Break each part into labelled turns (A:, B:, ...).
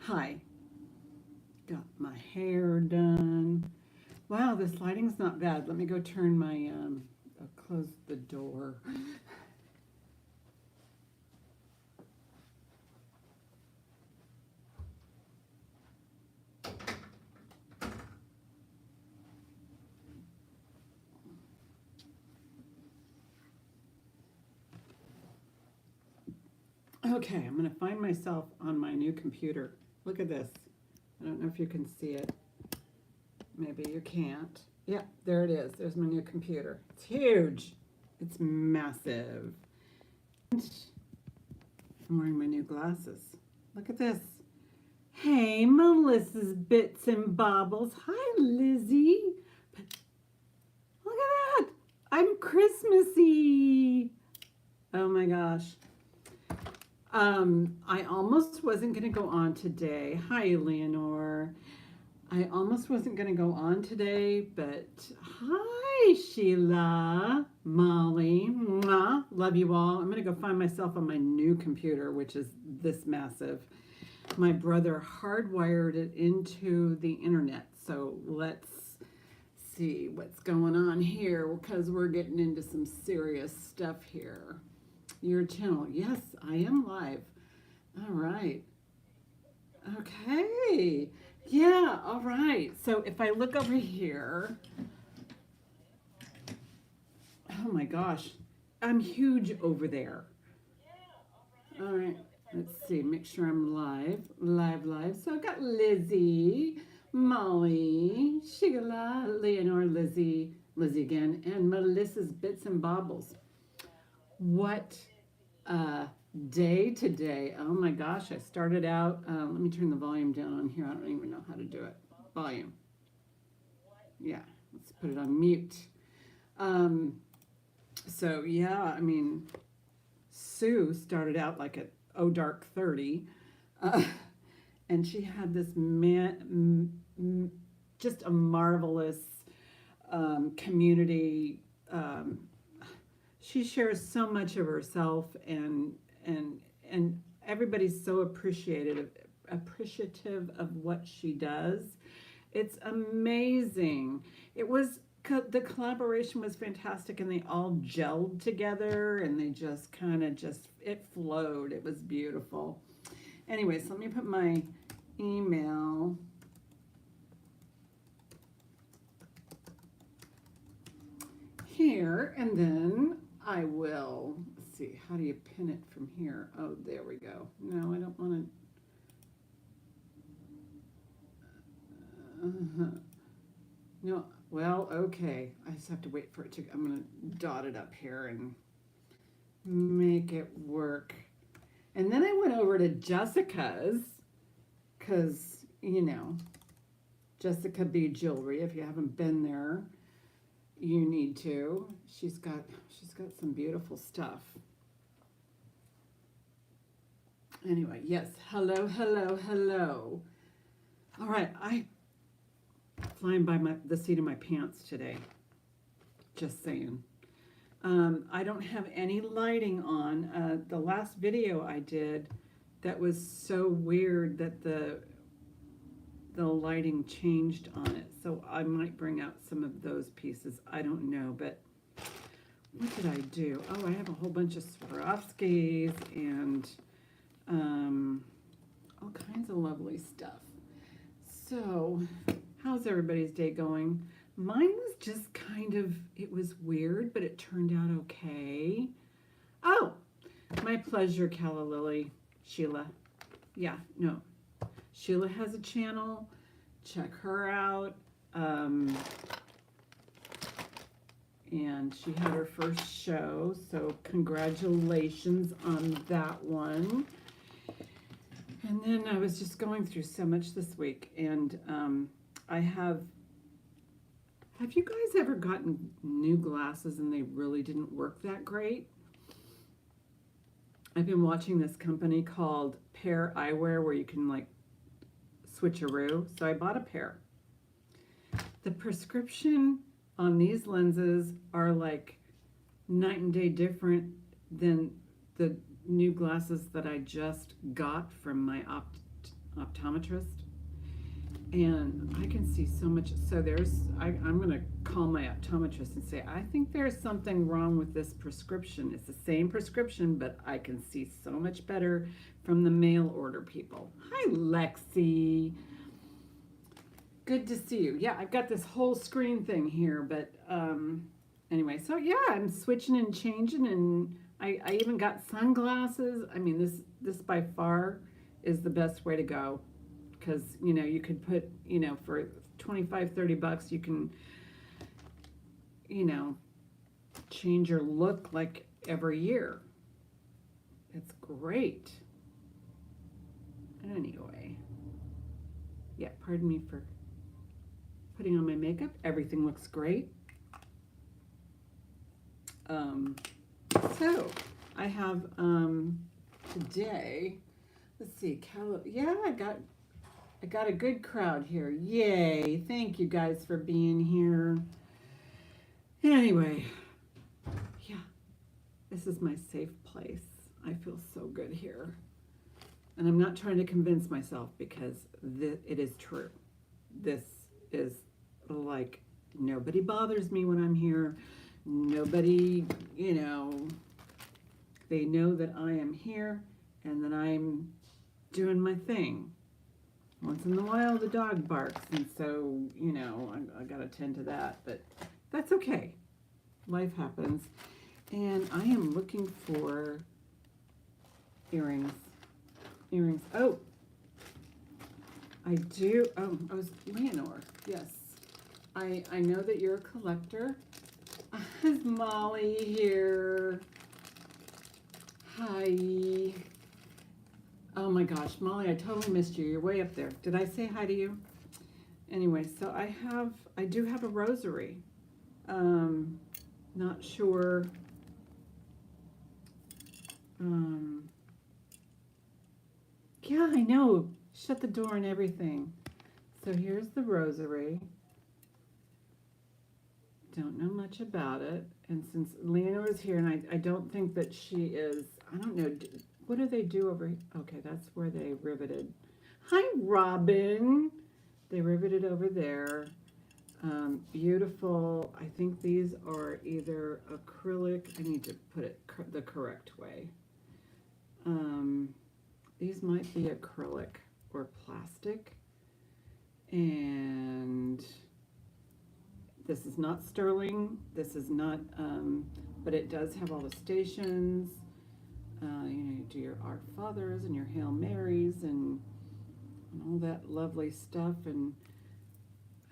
A: Hi, got my hair done. Wow, this lighting's not bad. Let me go turn my, I'll close the door. Okay, I'm going to find myself on my new computer. Look at this. I don't know if you can see it. Maybe you can't. Yeah, there it is. There's my new computer. It's huge. It's massive. And I'm wearing my new glasses. Look at this. Hey, Melissa's Bits and Bobbles. Hi, Lizzie. But look at that. I'm Christmassy. Oh my gosh. I almost wasn't going to go on today. Hi, Leonore. I almost wasn't going to go on today, but hi, Sheila, Molly. Mwah, love you all. I'm going to go find myself on my new computer, which is this massive. My brother hardwired it into the internet. So let's see what's going on here because we're getting into some serious stuff here. Your channel. Yes, I am live. All right. Okay. Yeah, all right. So if I look over here, oh my gosh, I'm huge over there. All right. Let's see, make sure I'm live. So I've got Lizzie, Molly, Shigala, Leonore, Lizzie again, and Melissa's Bits and Bobbles. What day today? Oh my gosh, I started out, let me turn the volume down on here. I don't even know how to do it. Volume. Yeah, let's put it on mute. So yeah, I mean, Sue started out like at dark 30, and she had this just a marvelous community. She shares so much of herself, and everybody's so appreciative of what she does. It's amazing. It was the collaboration was fantastic, and they all gelled together, and they just kind of it flowed. It was beautiful. Anyways, let me put my email. Here, and then I will, let's see, how do you pin it from here? Oh, there we go. No, I don't want to, no, well, okay. I just have to wait for it to, I'm going to dot it up here and make it work. And then I went over to Jessica's, because, you know, Jessica B Jewelry, if you haven't been there, you need to. She's got some beautiful stuff. Anyway, yes, hello. All right, I flying by the seat of my pants today. Just saying. I don't have any lighting on. The last video I did, that was so weird that the lighting changed on it. So I might bring out some of those pieces. I don't know, but what did I do? Oh, I have a whole bunch of Swarovskis and all kinds of lovely stuff. So how's everybody's day going? Mine was just kind of, it was weird, but it turned out okay. Oh, my pleasure, Calla Lily. Sheila. Yeah, no. Sheila has a channel. Check her out. And she had her first show, so congratulations on that one. And then I was just going through so much this week, and I have you guys ever gotten new glasses and they really didn't work that great? I've been watching this company called Pair Eyewear where you can like switcheroo. So I bought a pair. The prescription on these lenses are like night and day different than the new glasses that I just got from my optometrist, and I can see so much. So I'm going to call my optometrist and say, I think there's something wrong with this prescription. It's the same prescription, but I can see so much better from the mail order people. Hi, Lexi. Good to see you. Yeah, I've got this whole screen thing here, but anyway, so yeah, I'm switching and changing, and I even got sunglasses. I mean, this by far is the best way to go, because you could put, for 25-30 bucks, you can change your look like every year. It's great. Anyway, yeah, pardon me for putting on my makeup. Everything looks great. So I have today, let's see, yeah, I got a good crowd here. Yay. Thank you guys for being here. Anyway, yeah, this is my safe place. I feel so good here. And I'm not trying to convince myself, because it is true. This is like, nobody bothers me when I'm here. Nobody, they know that I am here and that I'm doing my thing. Once in a while the dog barks, and so, I got to tend to that, but that's okay. Life happens. And I am looking for earrings. Oh, I do. Oh, I was Leonore. Yes. I know that you're a collector. Is Molly here? Hi. Oh my gosh, Molly, I totally missed you. You're way up there. Did I say hi to you? Anyway, so I do have a rosary. Not sure. Yeah, I know. Shut the door and everything. So here's the rosary. Don't know much about it. And since Leonore is here, and I don't think that she is, I don't know, what do they do over here? Okay, that's where they riveted. Hi, Robin. They riveted over there. Beautiful. I think these are either acrylic. I need to put it the correct way. These might be acrylic or plastic. And this is not sterling. This is not, but it does have all the stations. You do your Our Fathers and your Hail Marys and all that lovely stuff. And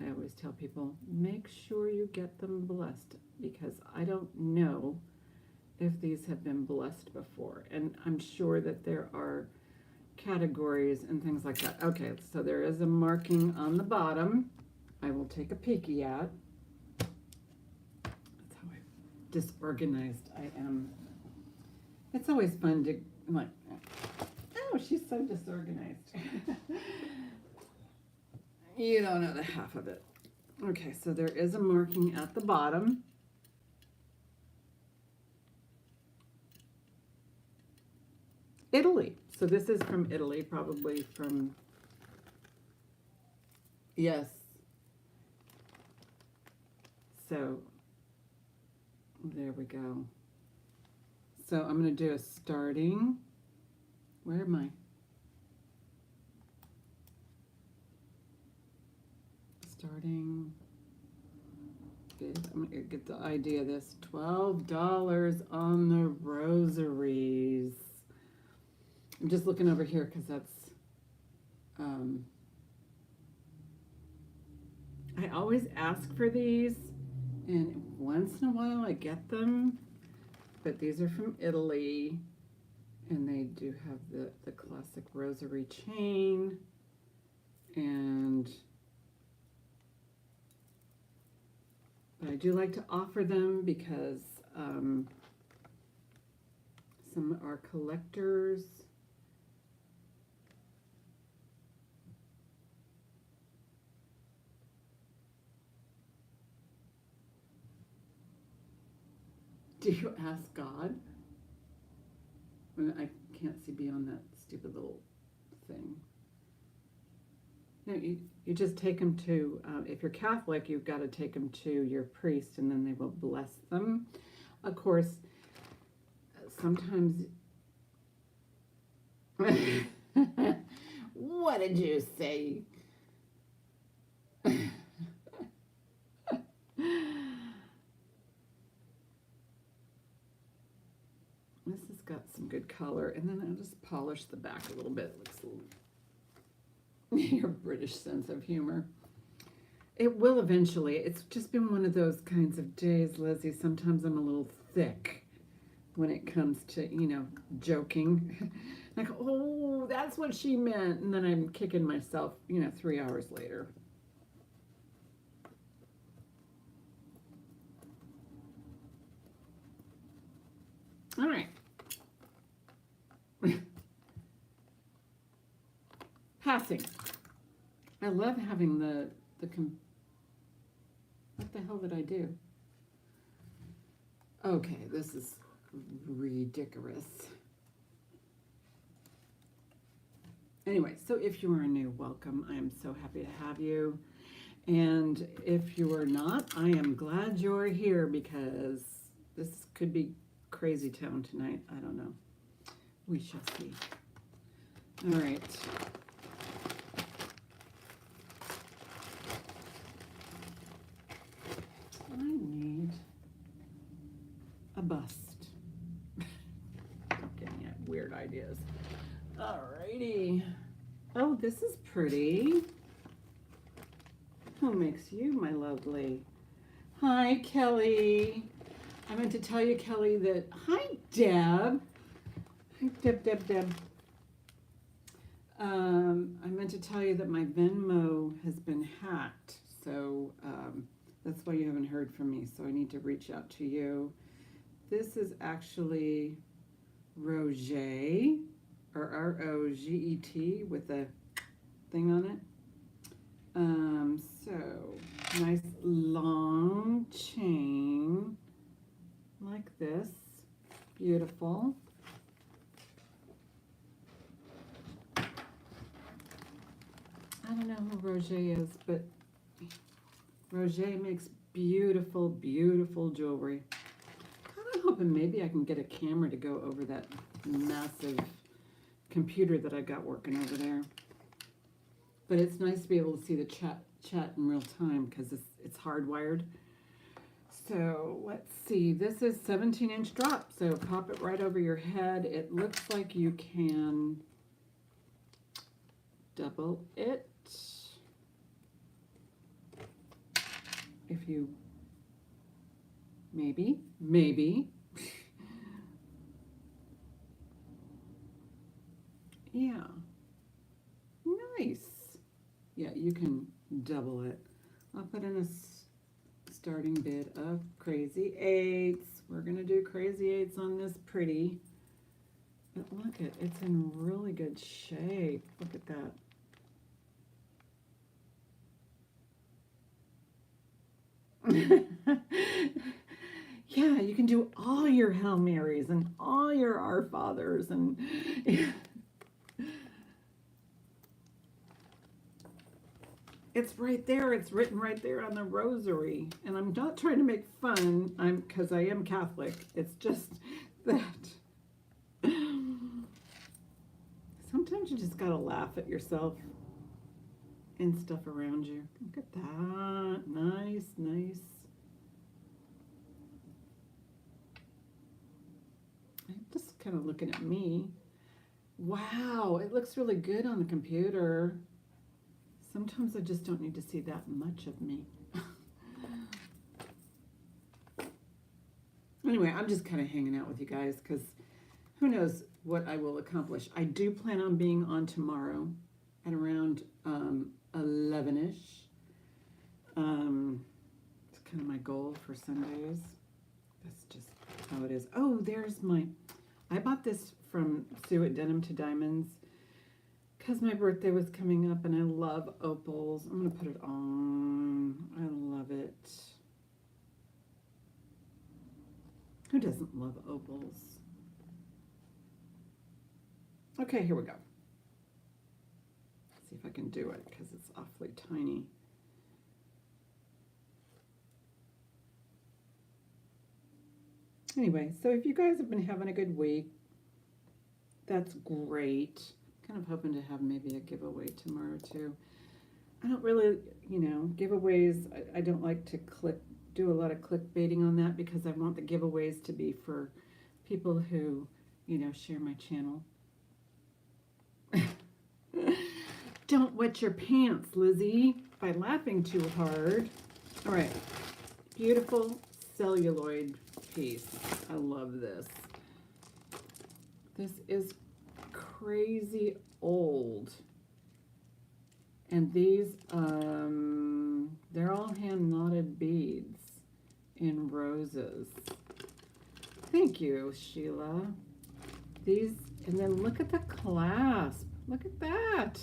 A: I always tell people, make sure you get them blessed, because I don't know if these have been blessed before. And I'm sure that there are categories and things like that. Okay, so there is a marking on the bottom. I will take a peeky at. That's how disorganized I am. It's always fun to, like, oh, she's so disorganized. You don't know the half of it. Okay, so there is a marking at the bottom. Italy. So this is from Italy, probably from, yes. So there we go. So I'm going to do a starting. Where am I? Starting. I'm going to get the idea of this. $12 on the rosaries. I'm just looking over here because that's, I always ask for these, and once in a while I get them, but these are from Italy, and they do have the classic rosary chain, and but I do like to offer them because some are collectors. Do you ask God? I can't see beyond that stupid little thing. No, you just take them to, if you're Catholic, you've got to take them to your priest and then they will bless them. Of course, sometimes. What did you say? This has got some good color, and then I'll just polish the back a little bit. It looks a little your British sense of humor. It will eventually. It's just been one of those kinds of days, Lizzie. Sometimes I'm a little thick when it comes to, joking. Like, oh, that's what she meant. And then I'm kicking myself, 3 hours later. All right. Passing. I love having the what the hell did I do? Okay, this is ridiculous. Anyway, so if you are new, welcome. I am so happy to have you. And if you are not, I am glad you're here because this could be crazy town tonight. I don't know. We shall see. All right. I need a bust. I'm getting at weird ideas. Alrighty. Oh, this is pretty. Who makes you, my lovely? Hi, Kelly. I meant to tell you, Kelly, that... Hi, Deb. Hi, Deb. I meant to tell you that my Venmo has been hacked. So that's why you haven't heard from me. So I need to reach out to you. This is actually Roget, or R-O-G-E-T, with a thing on it. So nice long chain like this. Beautiful. I don't know who Roget is, but Roget makes beautiful, beautiful jewelry. Kind of hoping maybe I can get a camera to go over that massive computer that I got working over there. But it's nice to be able to see the chat in real time because it's hardwired. So let's see. This is 17-inch drop, so pop it right over your head. It looks like you can double it if you maybe yeah, nice. Yeah, you can double it. I'll put in a starting bid of crazy eights. We're gonna do crazy eights on this pretty. But look it's in really good shape. Look at that. Yeah, you can do all your Hail Marys and all your Our Fathers and it's right there. It's written right there on the rosary. And I'm not trying to make fun. Because I am Catholic. It's just that sometimes you just gotta laugh at yourself and stuff around you. Look at that. Nice. I'm just kind of looking at me. Wow, it looks really good on the computer. Sometimes I just don't need to see that much of me. Anyway, I'm just kind of hanging out with you guys because who knows what I will accomplish. I do plan on being on tomorrow at around 11-ish. It's kind of my goal for Sundays. That's just how it is. Oh, there's I bought this from Sue at Denim to Diamonds because my birthday was coming up and I love opals. I'm going to put it on. I love it. Who doesn't love opals? Okay, here we go. see if I can do it because it's awfully tiny. Anyway, so if you guys have been having a good week, that's great. Kind of hoping to have maybe a giveaway tomorrow too. I don't really, you know, giveaways, I don't like to do a lot of clickbaiting on that because I want the giveaways to be for people who, you know, share my channel. Don't wet your pants, Lizzie, by laughing too hard. All right, beautiful celluloid piece. I love this. This is crazy old. And these, they're all hand knotted beads in roses. Thank you, Sheila. These, and then look at the clasp. Look at that.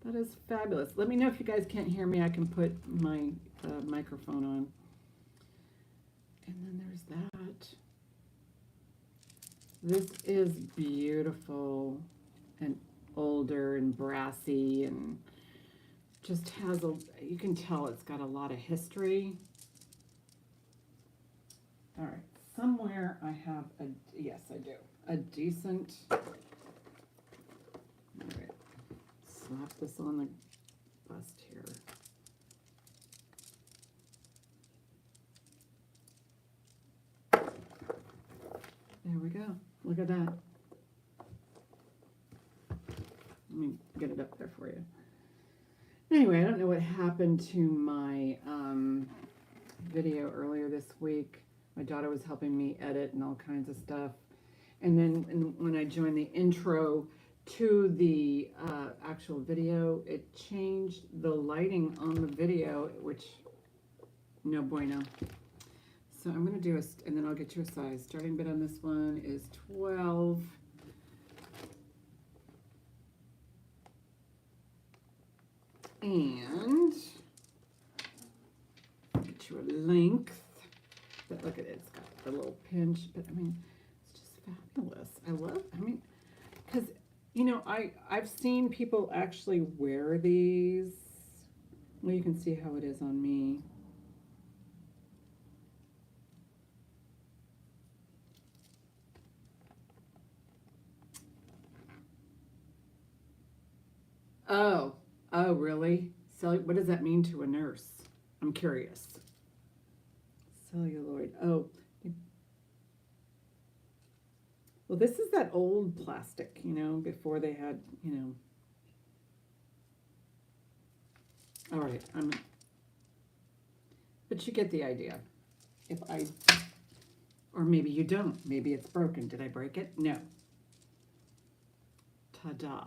A: That is fabulous. Let me know if you guys can't hear me. I can put my microphone on. And then there's that. This is beautiful and older and brassy and just has a, you can tell it's got a lot of history. All right, somewhere I have a, yes I do, a decent, all right, slap this on the bust here. There we go, look at that. Let me get it up there for you. Anyway, I don't know what happened to my video earlier this week. My daughter was helping me edit and all kinds of stuff. And then when I joined the intro to the actual video, it changed the lighting on the video, which no bueno. So I'm going to do a, and then I'll get you a size. Starting bid on this one is 12. And get you a length. But look at it, it's got a little pinch, but I mean, it's just fabulous. I mean, because, you know, I've seen people actually wear these. Well, you can see how it is on me. Oh, really? So what does that mean to a nurse? I'm curious. Celluloid. Oh. Well, this is that old plastic, you know, before they had, you know. All right. But you get the idea. If I, or maybe you don't. Maybe it's broken. Did I break it? No. Ta-da.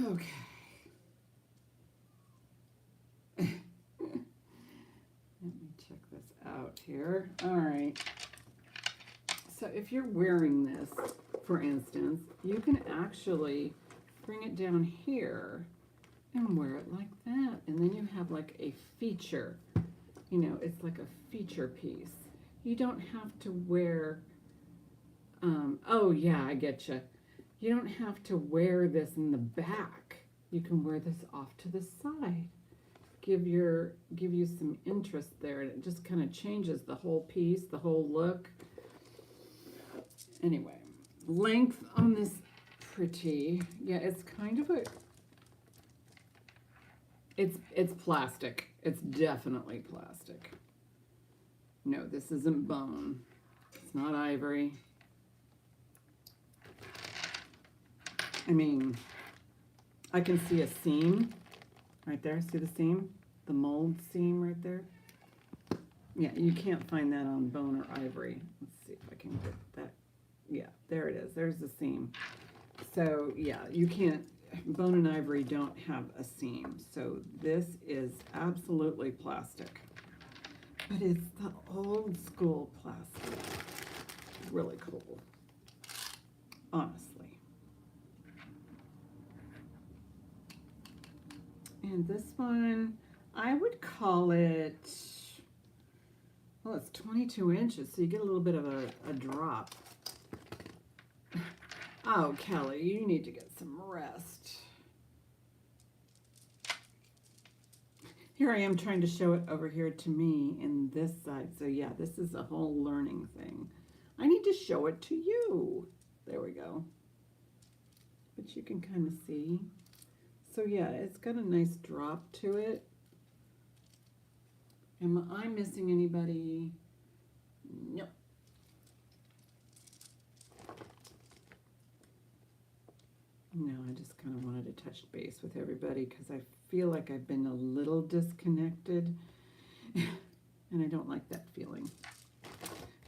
A: Okay. Let me check this out here. All right. So if you're wearing this, for instance, you can actually bring it down here and wear it like that. And then you have like a feature. You know, it's like a feature piece. You don't have to wear, oh yeah, I get you. You don't have to wear this in the back. You can wear this off to the side. Give you some interest there, and it just kind of changes the whole piece, the whole look. Anyway, length on this pretty. Yeah, it's kind of a, it's plastic. It's definitely plastic. No, this isn't bone. It's not ivory. I mean, I can see a seam right there. See the seam? The mold seam right there? Yeah, you can't find that on bone or ivory. Let's see if I can get that. Yeah, there it is. There's the seam. So, yeah, you can't, bone and ivory don't have a seam. So this is absolutely plastic. But it's the old school plastic. Really cool. Honestly. And this one, I would call it, well, it's 22 inches, so you get a little bit of a drop. Oh, Kelly, you need to get some rest. Here I am trying to show it over here to me in this side. So yeah, this is a whole learning thing. I need to show it to you. There we go. But you can kind of see. So yeah, it's got a nice drop to it. Am I missing anybody? Nope. No, I just kind of wanted to touch base with everybody because I feel like I've been a little disconnected and I don't like that feeling.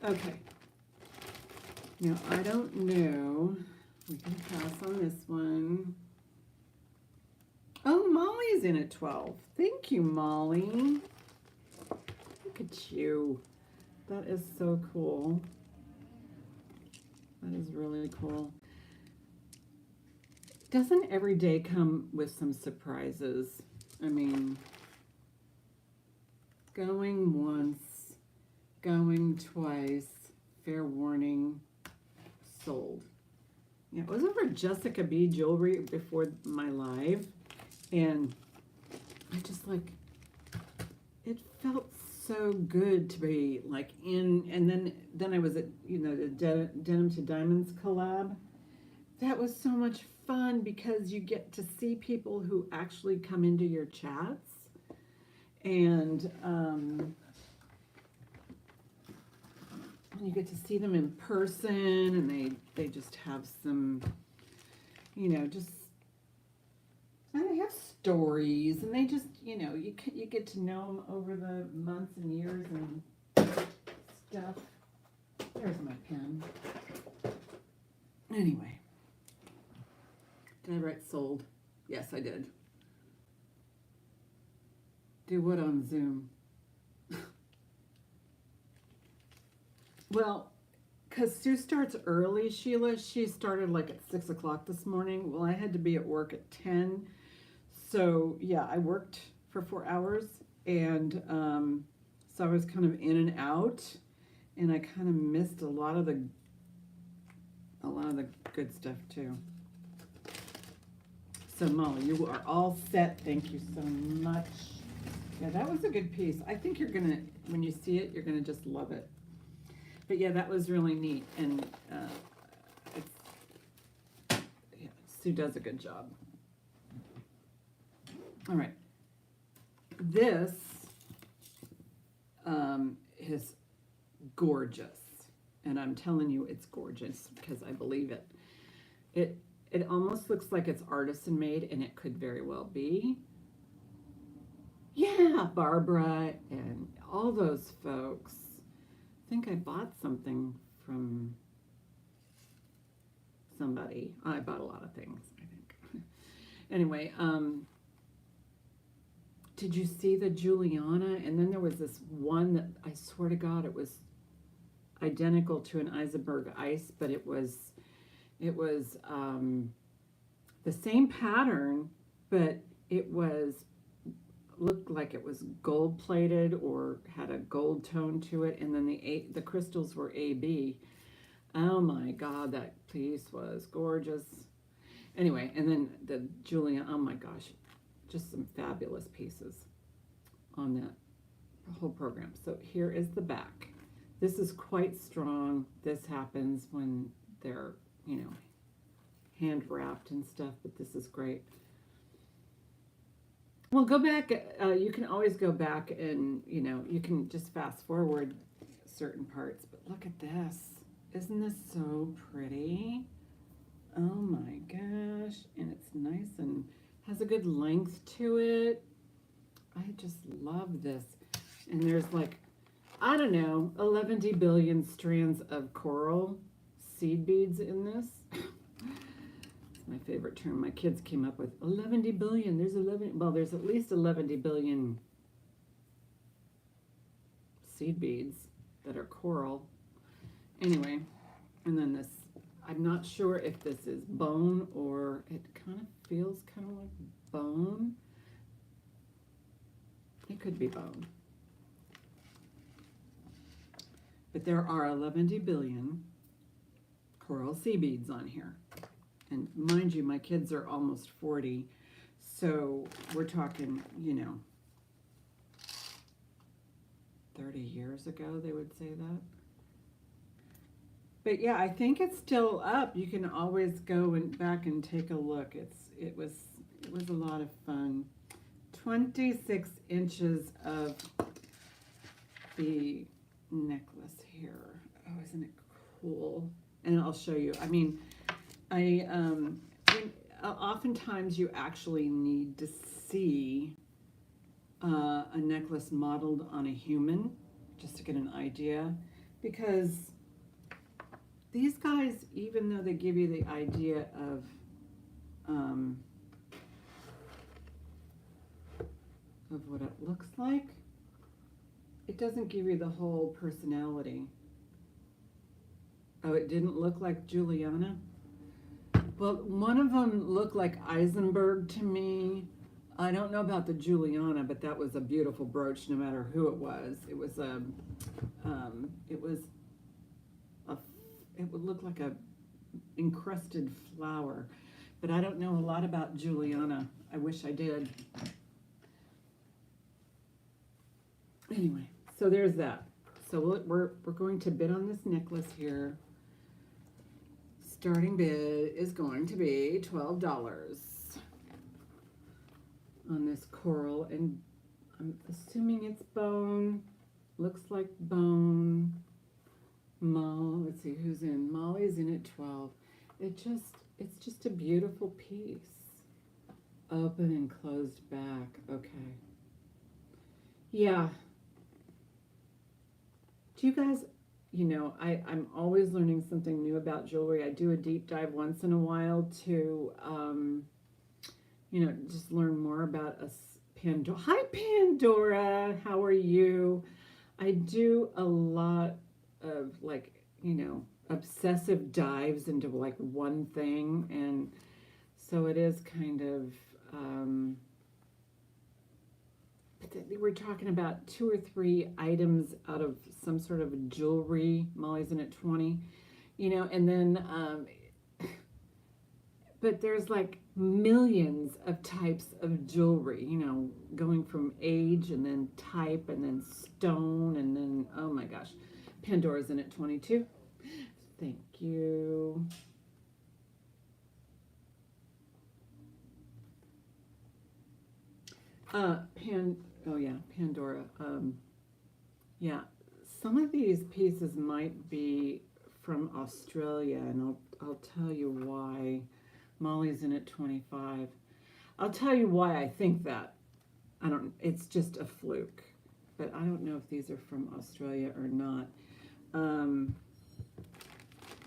A: Okay. Now, I don't know. We can pass on this one. Oh, Molly's in at 12. Thank you, Molly. Look at you. That is so cool. That is really cool. Doesn't every day come with some surprises? I mean, going once, going twice, fair warning, sold. Yeah, it was over Jessica B. Jewelry before my live, and I just like, it felt so good to be like in, and then I was at, you know, the Denim to Diamonds collab. That was so much fun because you get to see people who actually come into your chats, and you get to see them in person, and they just have some, you know, just, and they have stories, and they just, you know, you get to know them over the months and years and stuff. There's my pen. Anyway. Did I write sold? Yes, I did. Do what on Zoom? Well, because Sue starts early, Sheila. She started like at 6 o'clock this morning. Well, I had to be at work at 10. So, yeah, I worked for 4 hours. And so I was kind of in and out. And I kind of missed a lot of the good stuff, too. So, Molly, you are all set. Thank you so much. Yeah, that was a good piece. I think you're going to, when you see it, you're going to just love it. But, yeah, that was really neat. And yeah, Sue does a good job. All right. This is gorgeous. And I'm telling you, it's gorgeous because I believe it. It almost looks like it's artisan made, and it could very well be. Yeah, Barbara and all those folks. I think I bought something from somebody. I bought a lot of things, I think. Anyway, did you see the Juliana? And then there was this one that I swear to God, it was identical to an Eisenberg Ice, but it was the same pattern, but it looked like it was gold plated or had a gold tone to it, and then the crystals were AB. Oh my God, that piece was gorgeous. Anyway, and then the Julia, oh my gosh, just some fabulous pieces on that whole program. So here is the back. This is quite strong. This happens when they're, you know, hand wrapped and stuff, but this is great. Well, go back. You can always go back and, you know, you can just fast forward certain parts, but look at this. Isn't this so pretty? Oh my gosh. And it's nice and has a good length to it. I just love this. And there's like, I don't know, 11 billion strands of coral seed beads in this. It's my favorite term my kids came up with. 11 billion. There's at least 11 billion seed beads that are coral. Anyway, and then this, I'm not sure if this is bone or it kind of feels kind of like bone. It could be bone. But there are 11 billion coral sea beads on here. And mind you, my kids are almost 40, so we're talking, 30 years ago they would say that. But yeah, I think it's still up. You can always go back and take a look. It was a lot of fun. 26 inches of the necklace here. Oh, isn't it cool? And I'll show you. I mean, oftentimes you actually need to see a necklace modeled on a human just to get an idea, because these guys, even though they give you the idea of what it looks like, it doesn't give you the whole personality. Oh, it didn't look like Juliana? Well, one of them looked like Eisenberg to me. I don't know about the Juliana, but that was a beautiful brooch no matter who it was. It would look like a encrusted flower, but I don't know a lot about Juliana. I wish I did. Anyway, so there's that. So we're going to bid on this necklace here. Starting bid is going to be $12 on this coral, and I'm assuming it's bone. Looks like bone. Let's see who's in. Molly's in at 12. It's just a beautiful piece. Open and closed back. Okay. Yeah. Do you guys, I'm always learning something new about jewelry. I do a deep dive once in a while to, just learn more about us. Pandora. Hi, Pandora. How are you? I do a lot of obsessive dives into one thing, and so it is kind of we're talking about 2 or 3 items out of some sort of jewelry. Molly's in at 20, and then but there's millions of types of jewelry, going from age and then type and then stone and then, oh my gosh, Pandora's in at 22. Thank you. Pandora. Yeah, some of these pieces might be from Australia, and I'll tell you why. Molly's in at 25. I'll tell you why I think that. It's just a fluke, but I don't know if these are from Australia or not.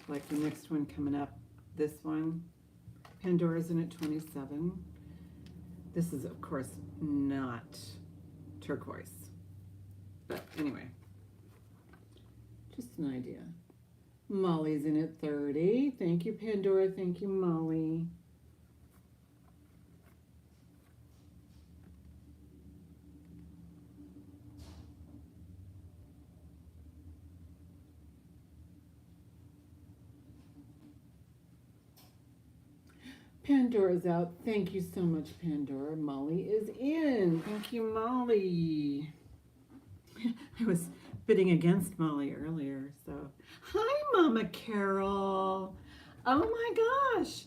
A: Like the next one coming up, this one, Pandora's in at 27. This is, of course, not turquoise, but anyway, just an idea. Molly's in at 30. Thank you, Pandora. Thank you, Molly. Pandora's out. Thank you so much, Pandora. Molly is in. Thank you, Molly. I was bidding against Molly earlier, so. Hi, Mama Carol. Oh my gosh.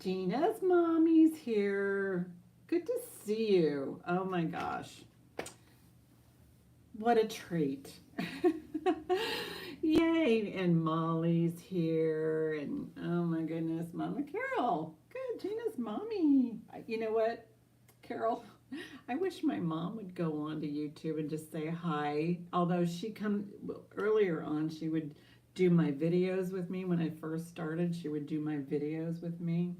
A: Gina's mommy's here. Good to see you. Oh my gosh. What a treat. Yay. And Molly's here. And oh my goodness, Mama Carol. Good, Gina's mommy. You know what, Carol? I wish my mom would go on to YouTube and just say hi. Although earlier on, she would do my videos with me. When I first started, she would do my videos with me.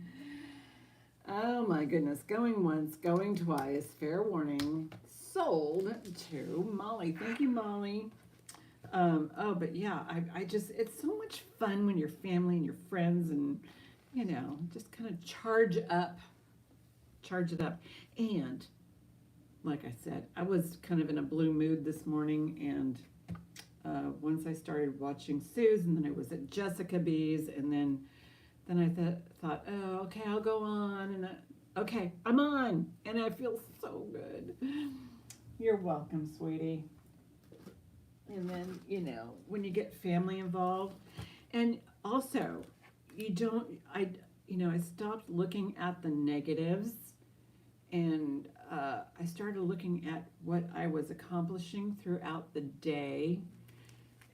A: Oh my goodness. Going once, going twice. Fair warning. Sold to Molly. Thank you, Molly. But yeah, it's so much fun when your family and your friends and, just kind of charge it up. And like I said, I was kind of in a blue mood this morning, and once I started watching Sue's, and then I was at Jessica B's, and then I thought, oh, okay, I'll go on, and okay, I'm on, and I feel so good. You're welcome, sweetie. And then, when you get family involved, and also, I stopped looking at the negatives, and I started looking at what I was accomplishing throughout the day,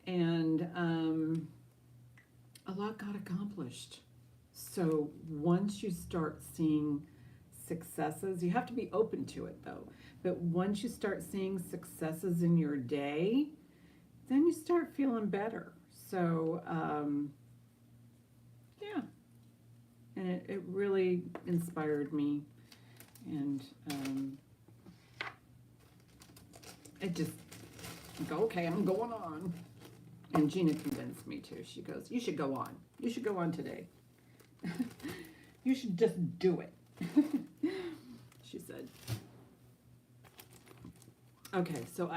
A: and a lot got accomplished. So once you start seeing successes, you have to be open to it though, but once you start seeing successes in your day, then you start feeling better. So, yeah, and it really inspired me, and it just go, okay, I'm going on. And Gina convinced me to. She goes, you should go on. You should go on today. You should just do it. She said. Okay, so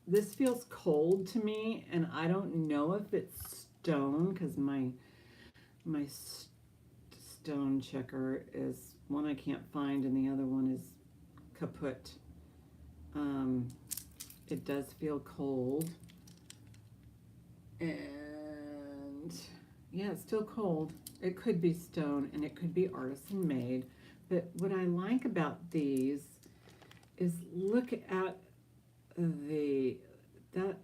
A: this feels cold to me, and I don't know if it's stone, because my stone checker is one I can't find, and the other one is kaput. It does feel cold, and yeah, it's still cold. It could be stone, and it could be artisan made, but what I like about these is look at that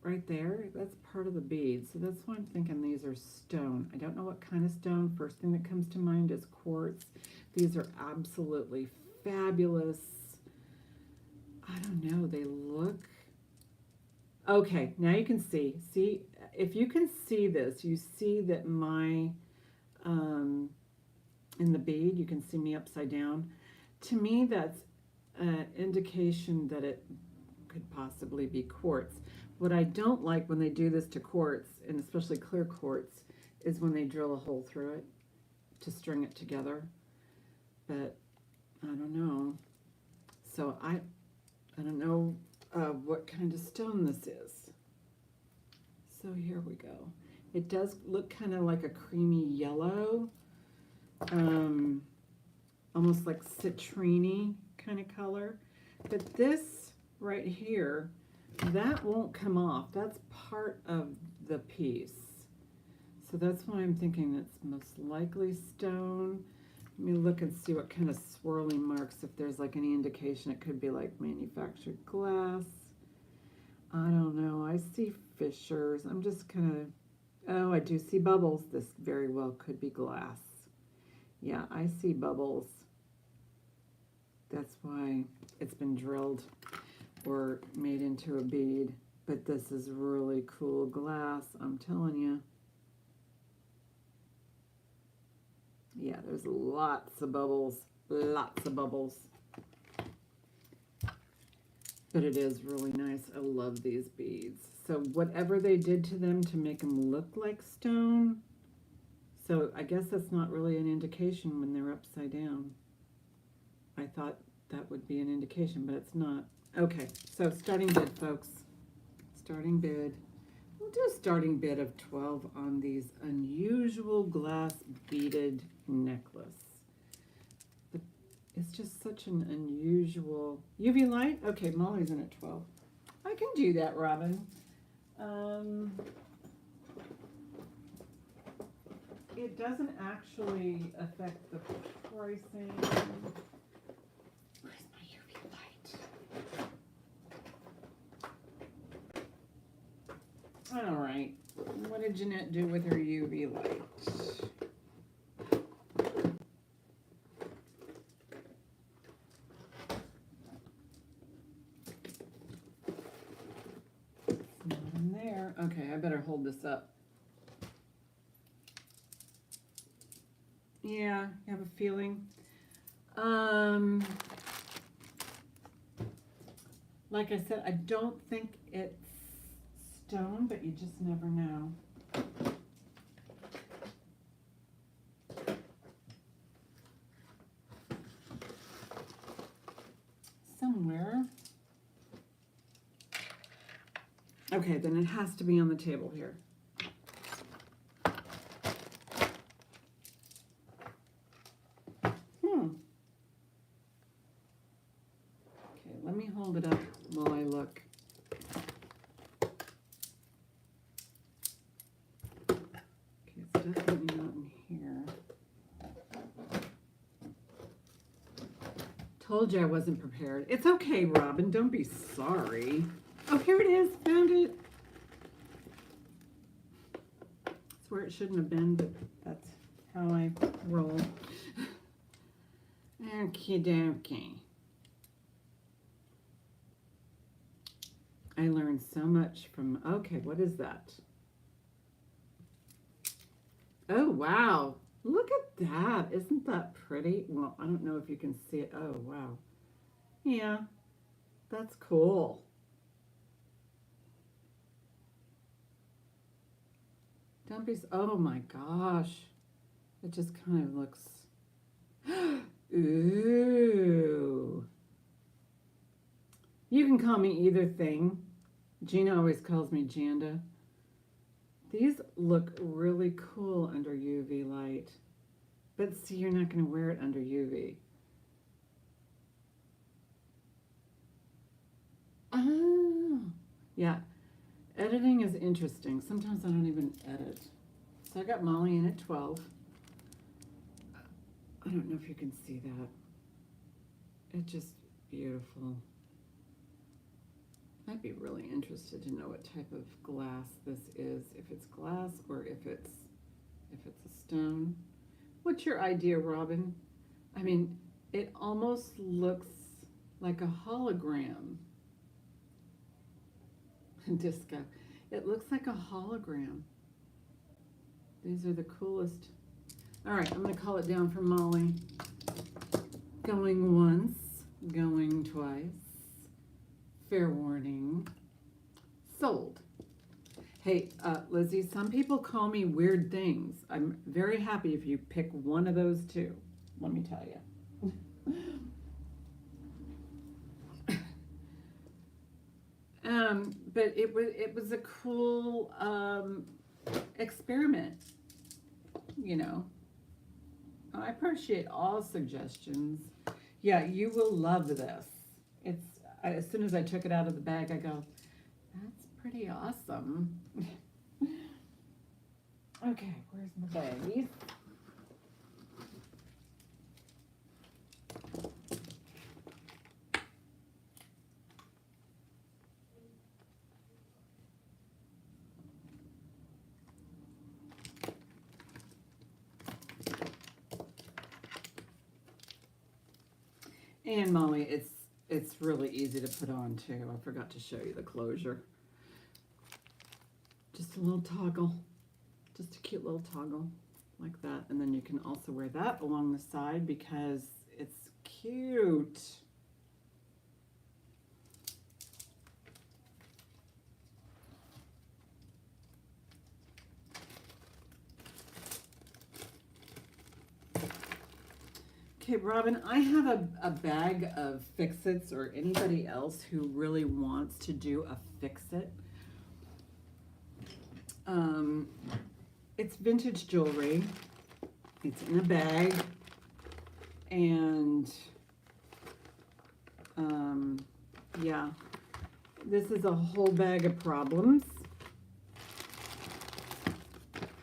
A: right there. That's part of the bead, so that's why I'm thinking these are stone. I don't know what kind of stone. First thing that comes to mind is quartz. These are absolutely fabulous. I don't know, they look okay. Now you can see if you can see this, you see that my in the bead, you can see me upside down. To me, that's an indication that it could possibly be quartz. What I don't like when they do this to quartz, and especially clear quartz, is when they drill a hole through it to string it together. But I don't know. So I don't know what kind of stone this is. So here we go. It does look kind of like a creamy yellow, almost like citrine kind of color. But this right here, that won't come off. That's part of the piece. So that's why I'm thinking it's most likely stone. Let me look and see what kind of swirling marks, if there's like any indication it could be like manufactured glass. I don't know. I see fissures. I'm just kind of, oh, I do see bubbles. This very well could be glass. Yeah, I see bubbles. That's why it's been drilled or made into a bead. But this is really cool glass, I'm telling you. Yeah, there's lots of bubbles, lots of bubbles. But it is really nice. I love these beads. So whatever they did to them to make them look like stone, so I guess that's not really an indication when they're upside down. I thought that would be an indication, but it's not. Okay, so starting bid, folks. Starting bid. We'll do a starting bid of 12 on these unusual glass beaded necklace. It's just such an unusual UV light. Okay, Molly's in at 12. I can do that, Robin. It doesn't actually affect the pricing. Where's my UV light? All right. What did Jeanette do with her UV light? Okay, I better hold this up. Yeah, you have a feeling. Like I said, I don't think it's stone, but you just never know. Somewhere. Okay, then it has to be on the table here. Okay, let me hold it up while I look. Okay, it's definitely not in here. Told you I wasn't prepared. It's okay, Robin. Don't be sorry. Oh, here it is. Found it. It's where it shouldn't have been, but that's how I roll. Okie dokie. I learned so much from, okay, what is that? Oh, wow. Look at that. Isn't that pretty? Well, I don't know if you can see it. Oh, wow. Yeah, that's cool. Don't be, oh my gosh. It just kind of looks, ooh. You can call me either thing. Gina always calls me Janda. These look really cool under UV light. But see, you're not going to wear it under UV. Oh, yeah. Editing is interesting. Sometimes I don't even edit. So I got Molly in at 12. I don't know if you can see that. It's just beautiful. I'd be really interested to know what type of glass this is. If it's glass or if it's a stone. What's your idea, Robin? I mean, it almost looks like a hologram. Disco. It looks like a hologram. These are the coolest. All right, I'm going to call it down for Molly. Going once, going twice. Fair warning. Sold. Hey, Lizzie, some people call me weird things. I'm very happy if you pick one of those two. Let me tell you. But it was a cool experiment. You know, I appreciate all suggestions. Yeah, you will love this. It's as soon as I took it out of the bag, I go, that's pretty awesome. Okay, where's my baggies? And Molly, it's really easy to put on too. I forgot to show you the closure. Just a little toggle, just a cute little toggle like that. And then you can also wear that along the side because it's cute. Okay, Robin, I have a bag of fix-its, or anybody else who really wants to do a fix-it. It's vintage jewelry. It's in a bag. And, yeah, this is a whole bag of problems.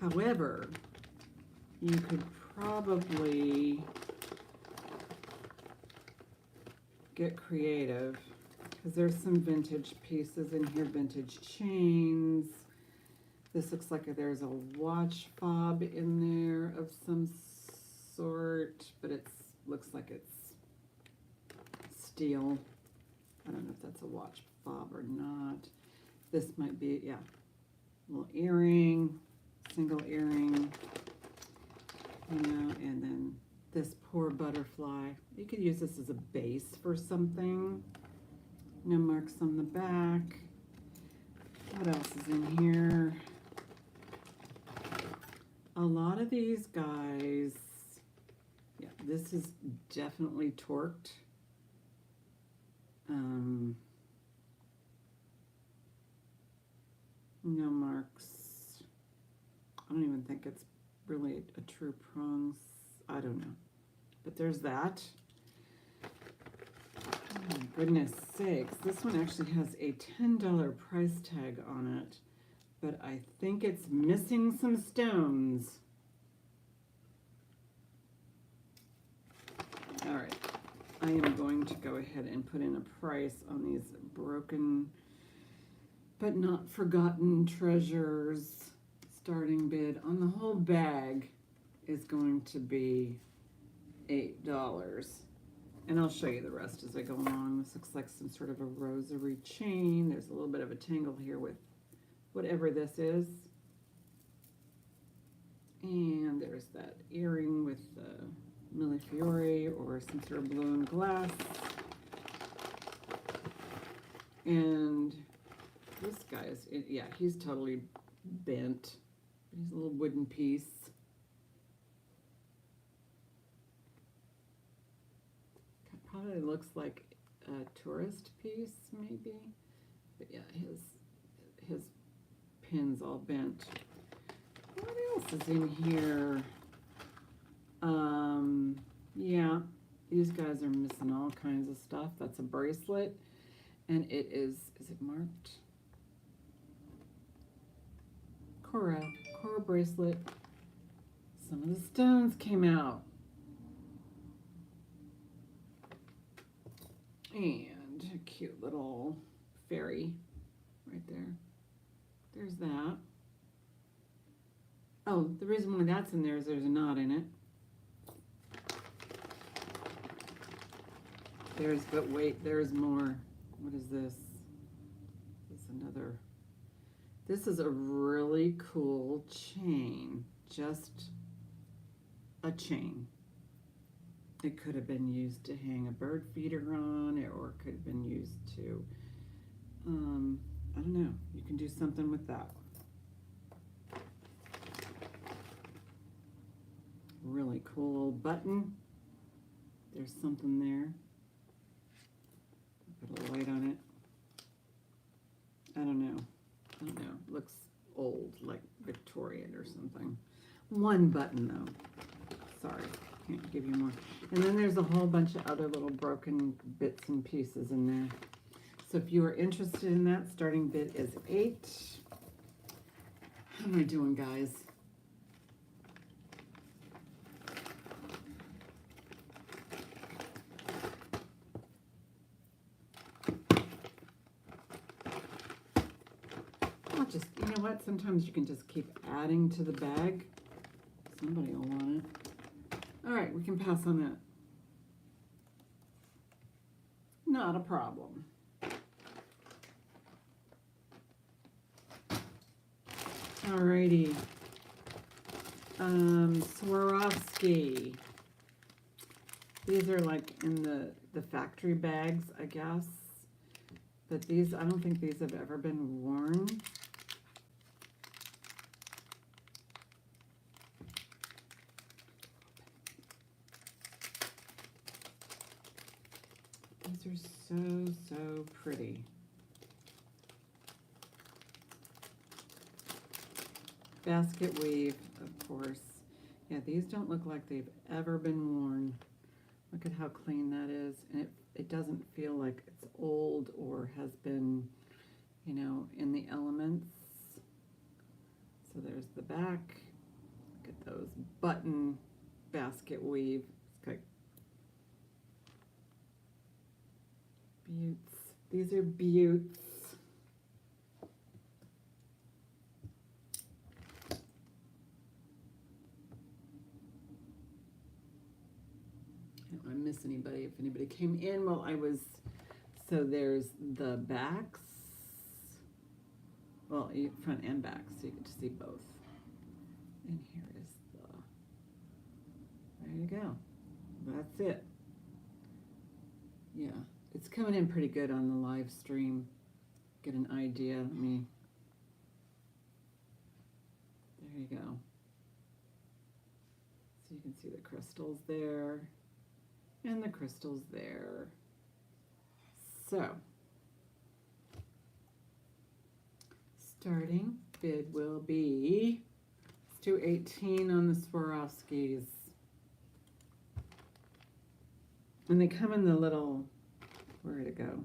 A: However, you could probably get creative because there's some vintage pieces in here, vintage chains. This looks like there's a watch fob in there of some sort, but it looks like it's steel. I don't know if that's a watch fob or not. This might be, yeah, little earring, single earring, you know, and then this poor butterfly. You could use this as a base for something. No marks on the back. What else is in here? A lot of these guys, yeah, this is definitely torqued. No marks. I don't even think it's really a true prongs. I don't know. But there's that. Oh my goodness sakes. This one actually has a $10 price tag on it. But I think it's missing some stones. All right. I am going to go ahead and put in a price on these broken but not forgotten treasures. Starting bid on the whole bag is going to be $8. And I'll show you the rest as I go along. This looks like some sort of a rosary chain. There's a little bit of a tangle here with whatever this is. And there's that earring with Millefiori or some sort of blown glass. And this guy is, yeah, he's totally bent. He's a little wooden piece. Probably looks like a tourist piece, maybe. But yeah, his pin's all bent. What else is in here? Yeah, these guys are missing all kinds of stuff. That's a bracelet, and it is it marked? Cora bracelet. Some of the stones came out. And a cute little fairy right there. There's that. Oh, the reason why that's in there is there's a knot in it. But wait, there's more. What is this? This is another. This is a really cool chain. Just a chain. It could have been used to hang a bird feeder on, or it could have been used to, I don't know. You can do something with that. Really cool button. There's something there. Put a little light on it. I don't know. Looks old, like Victorian or something. One button though. Sorry, can't give you more. And then there's a whole bunch of other little broken bits and pieces in there. So if you are interested in that, starting bid is $8. How am I doing, guys? You know what? Sometimes you can just keep adding to the bag. Somebody will want it. All right, we can pass on that. Not a problem. All righty. Swarovski. These are like in the factory bags, I guess. But these, I don't think these have ever been worn. These are so pretty. Basket weave, of course. Yeah, these don't look like they've ever been worn. Look at how clean that is. And it doesn't feel like it's old or has been, you know, in the elements. So there's the back. Look at those button basket weave. It's got beauts. These are beauts. I don't want to miss anybody. If anybody came in while I was, so there's the backs. Well, front and back, so you get to see both. And here is there you go. That's it. Yeah, it's coming in pretty good on the live stream. Get an idea. There you go. So you can see the crystals there and the crystals there. So, Starting bid will be, let's do 18 on the Swarovskis. And they come in the little, where'd it go?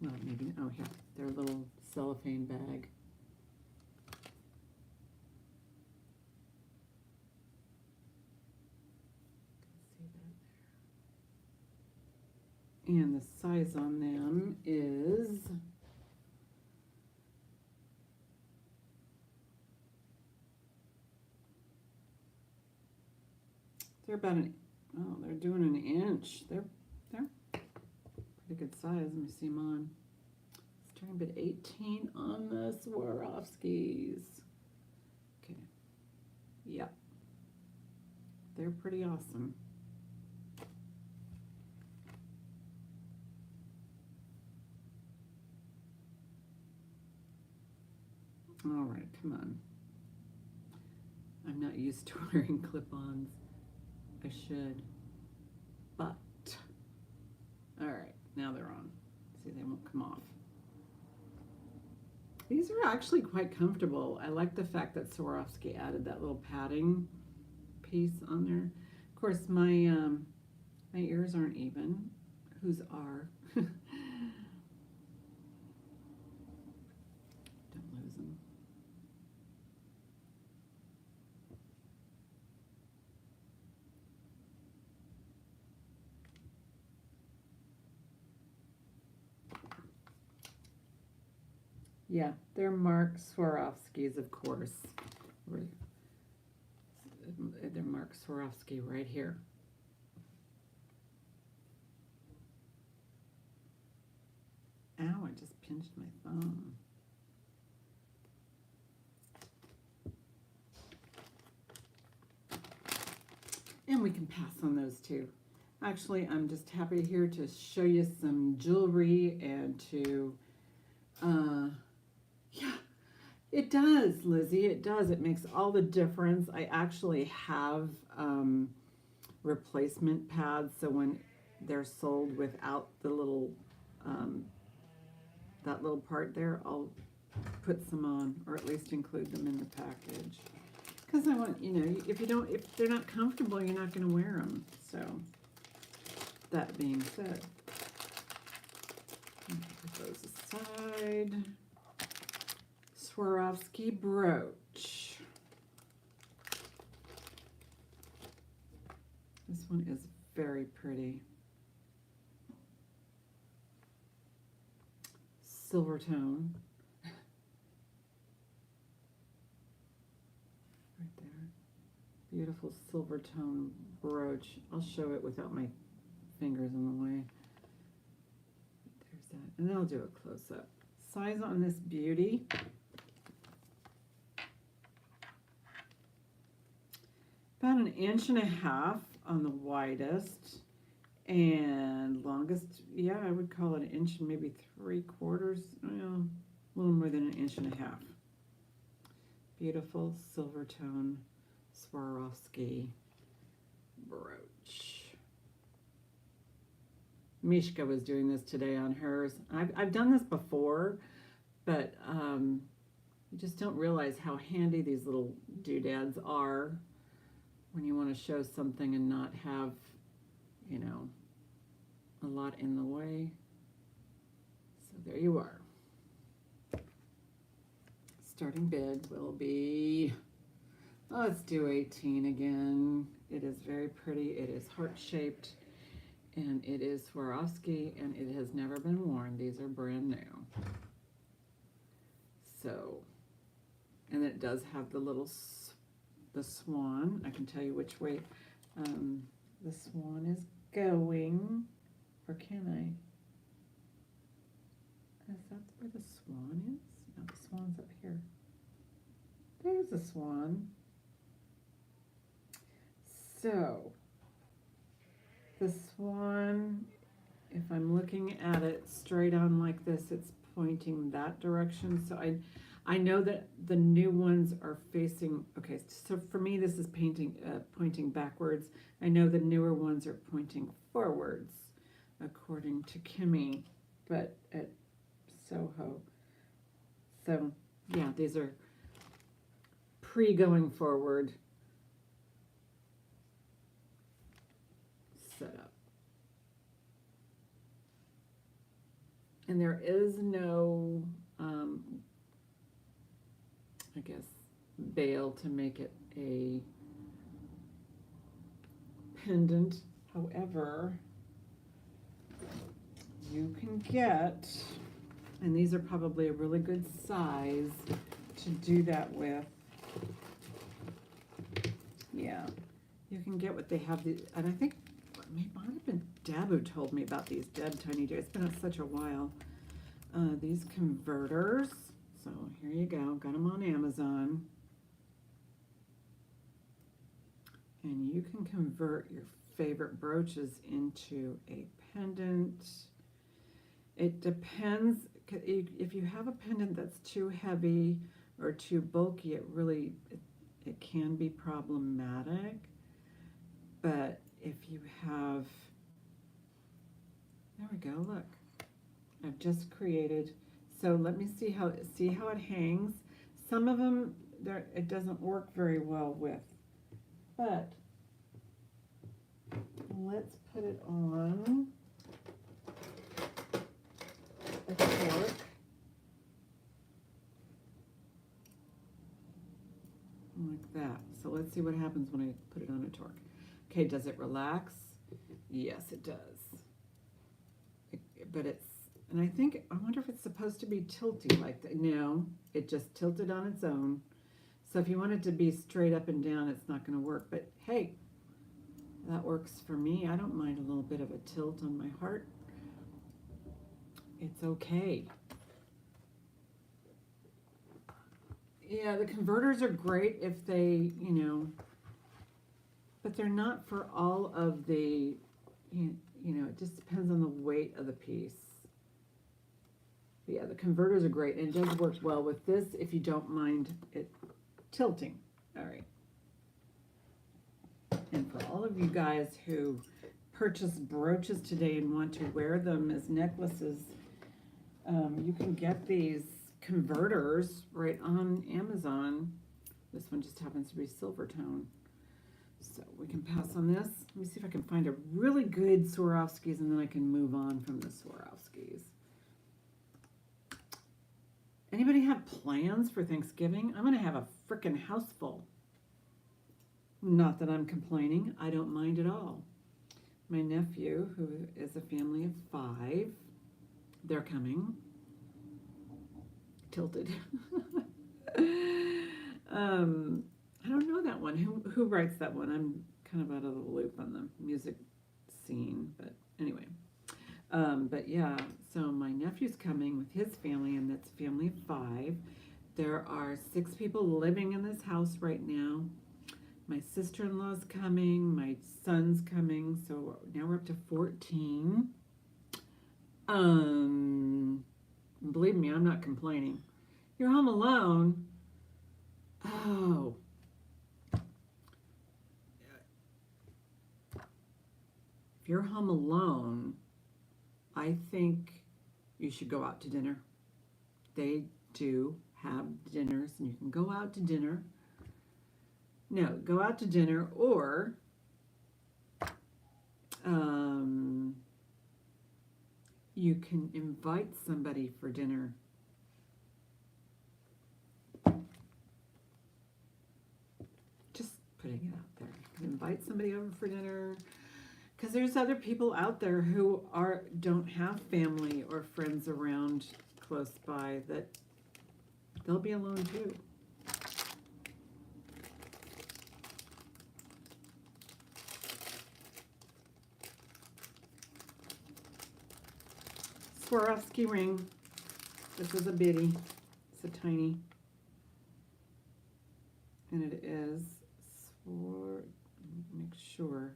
A: Well, maybe, oh here, their little cellophane bag. And the size on them is they're about they're doing an inch. They're pretty good size. Let me see them on. Starting bid 18 on the Swarovskis. Okay. Yep. They're pretty awesome. All right, come on. I'm not used to wearing clip-ons. I should, but all right, now they're on. See, they won't come off. These are actually quite comfortable. I like the fact that Swarovski added that little padding piece on there. Of course, my my ears aren't even. Whose are? Don't lose them. Yeah, they're Mark Swarovskis, of course. They're Mark Swarovski right here. Ow, I just pinched my thumb. And we can pass on those too. Actually, I'm just happy here to show you some jewelry and to, yeah, it does, Lizzie, it does. It makes all the difference. I actually have replacement pads, so when they're sold without the little, that little part there, I'll put some on, or at least include them in the package. Because I want, you know, if they're not comfortable, you're not going to wear them. So, that being said, put those aside. Swarovski brooch. This one is very pretty. Silver tone. Right there. Beautiful silver tone brooch. I'll show it without my fingers in the way. There's that. And then I'll do a close-up. Size on this beauty. About 1.5 inches on the widest, and longest, yeah, I would call it 1 inch and maybe 3/4, well, a little more than 1.5 inches. Beautiful silver tone Swarovski brooch. Mishka was doing this today on hers. I've done this before, but you just don't realize how handy these little doodads are when you want to show something and not have, you know, a lot in the way. So there you are. Starting bid will be, let's do 18 again. It is very pretty. It is heart-shaped, and it is Swarovski, and it has never been worn. These are brand new. So, and it does have the little the swan. I can tell you which way the swan is going, or can I? Is that where the swan is? No, the swan's up here. There's a swan. So, the swan, if I'm looking at it straight on like this, it's pointing that direction. So I know that the new ones are facing, okay, so for me this is pointing backwards. I know the newer ones are pointing forwards, according to Kimmy, but at Soho. So, yeah, these are pre-going forward setup. And there is no, I guess, bail to make it a pendant. However, you can get, and these are probably a really good size to do that with. Yeah, you can get what they have, and I think it might have been Deb who told me about these Deb Tiny Days. It's been such a while. These converters. So here you go. Got them on Amazon. And you can convert your favorite brooches into a pendant. It depends. If you have a pendant that's too heavy or too bulky, it can be problematic. But if you have, there we go, look. I've just created, so let me see how it hangs. Some of them, it doesn't work very well with, but let's put it on a cork. Like that. So let's see what happens when I put it on a torque. Okay, does it relax? Yes, it does. But it's, and I wonder if it's supposed to be tilty like that. No, it just tilted on its own. So if you want it to be straight up and down, it's not going to work. But hey, that works for me. I don't mind a little bit of a tilt on my heart. It's okay. Yeah, the converters are great if they, but they're not for all of the, it just depends on the weight of the piece. But yeah, the converters are great, and it does work well with this if you don't mind it tilting. All right. And for all of you guys who purchased brooches today and want to wear them as necklaces, you can get these converters right on Amazon. This one just happens to be silver tone. So we can pass on this. Let me see if I can find a really good Swarovskis, and then I can move on from the Swarovskis. Anybody have plans for Thanksgiving? I'm going to have a frickin' house full. Not that I'm complaining. I don't mind at all. My nephew, who is a family of 5, they're coming. Tilted. I don't know that one. Who writes that one? I'm kind of out of the loop on the music scene, but anyway. But yeah, so my nephew's coming with his family, and that's a family of 5. There are 6 people living in this house right now. My sister-in-law's coming, my son's coming, so now we're up to 14. Believe me, I'm not complaining. You're home alone. Oh. If you're home alone, I think you should go out to dinner. They do have dinners, and you can go out to dinner. No, go out to dinner, or you can invite somebody for dinner. Just putting it out there. You can invite somebody over for dinner, because there's other people out there who don't have family or friends around close by, that they'll be alone too. Swarovski ring. This is a bitty. It's a tiny. And it is make sure.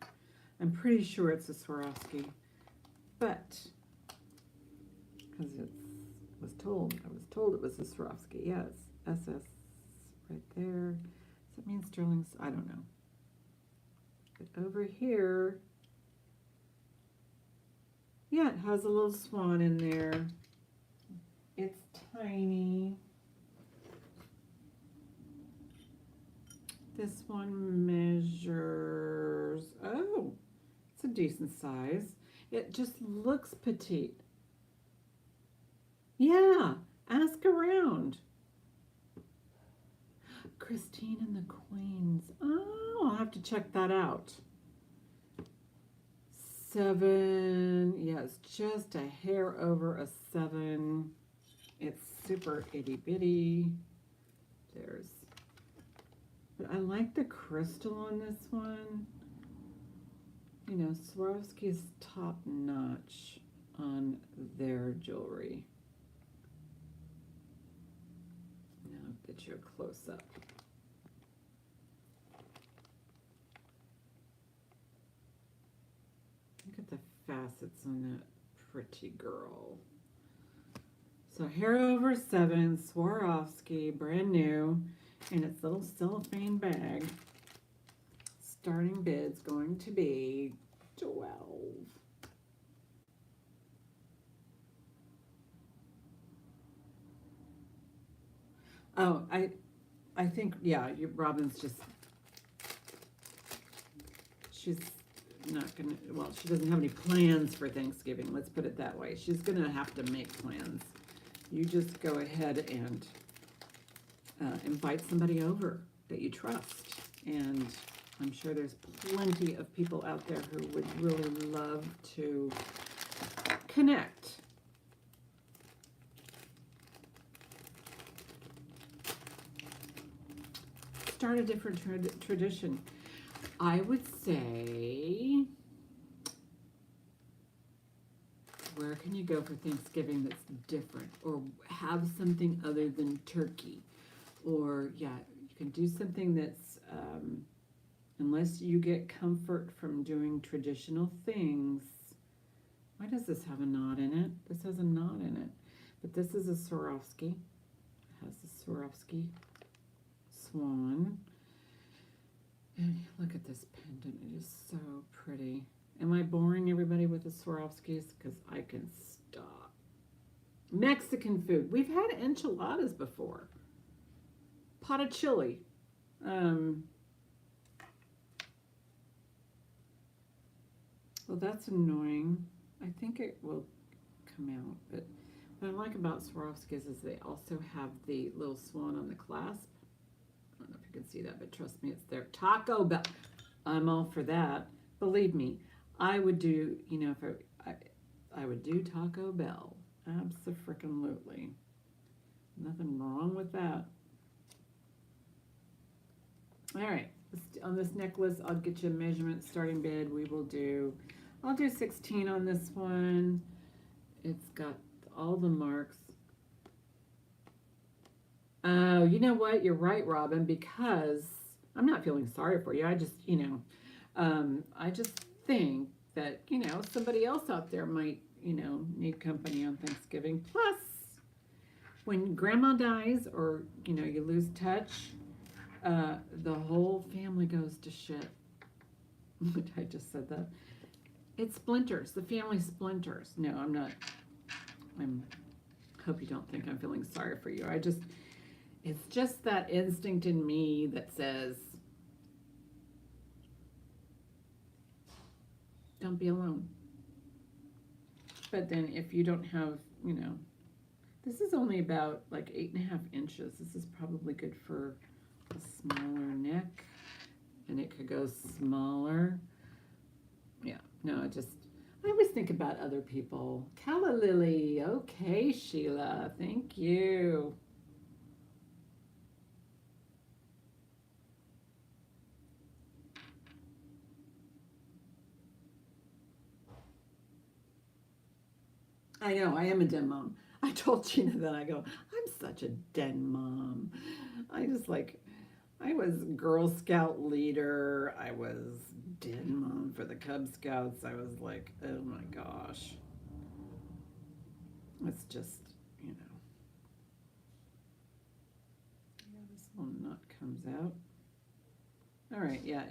A: I'm pretty sure it's a Swarovski, but because I was told it was a Swarovski. Yeah, it's SS right there. Does that mean sterling? I don't know. But over here, yeah, it has a little swan in there. It's tiny. This one measures, oh, it's a decent size. It just looks petite. Yeah, ask around. Christine and the Queens. Oh, I'll have to check that out. 7, yeah, it's just a hair over a 7. It's super itty bitty. There's, but I like the crystal on this one. You know, Swarovski's top notch on their jewelry. Now I'll get you a close up. Look at the facets on that pretty girl. So hair over 7, Swarovski, brand new, in its little cellophane bag. Starting bid's going to be 12. Oh, I think, yeah, Robin's just, she's not gonna, well, she doesn't have any plans for Thanksgiving, let's put it that way. She's gonna have to make plans. You just go ahead and invite somebody over that you trust. And I'm sure there's plenty of people out there who would really love to connect. Start a different tradition. I would say, where can you go for Thanksgiving that's different, or have something other than turkey? Or, yeah, you can do something that's, unless you get comfort from doing traditional things. Why does this have a knot in it? This has a knot in it. But this is a Swarovski. It has the Swarovski swan. And look at this pendant. It is so pretty. Am I boring everybody with the Swarovskis? Because I can stop. Mexican food. We've had enchiladas before. Pot of chili. Well, that's annoying. I think it will come out. But what I like about Swarovskis is they also have the little swan on the clasp. I don't know if you can see that, but trust me, it's there. Taco Bell. I'm all for that. Believe me, I would do, you know, if I would do Taco Bell. Abso-freaking-lutely. Nothing wrong with that. All right, on this necklace, I'll get you a measurement starting bid. I'll do 16 on this one. It's got all the marks. Oh, you know what? You're right, Robin, because I'm not feeling sorry for you. I just, you know, I just think that, you know, somebody else out there might, you know, need company on Thanksgiving. Plus, when grandma dies or, you know, you lose touch, the whole family goes to shit. I just said that. It splinters. The family splinters. No, I'm not. Hope you don't think I'm feeling sorry for you. It's just that instinct in me that says, don't be alone. But then if you don't have, you know, this is only about like 8.5 inches. This is probably good for a smaller neck, and it could go smaller. Yeah, no, I always think about other people. Calla Lily, okay, Sheila, thank you. I know, I am a den mom. I told Gina that. I go, I'm such a den mom. I was Girl Scout leader. I was den mom for the Cub Scouts. I was like, oh my gosh. It's just, you know. Yeah, this little nut comes out. All right, yeah,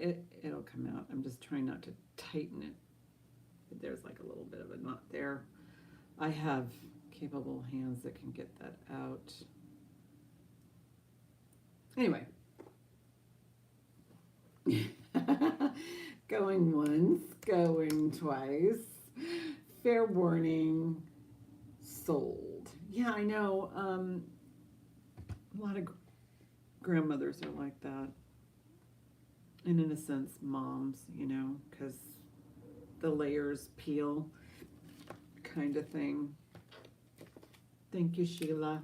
A: it'll come out. I'm just trying not to tighten it. But there's like a little bit of a knot there. I have capable hands that can get that out. Anyway. Going once, going twice. Fair warning, sold. Yeah, I know. A lot of grandmothers are like that. And in a sense, moms, because the layers peel kind of thing. Thank you, Sheila.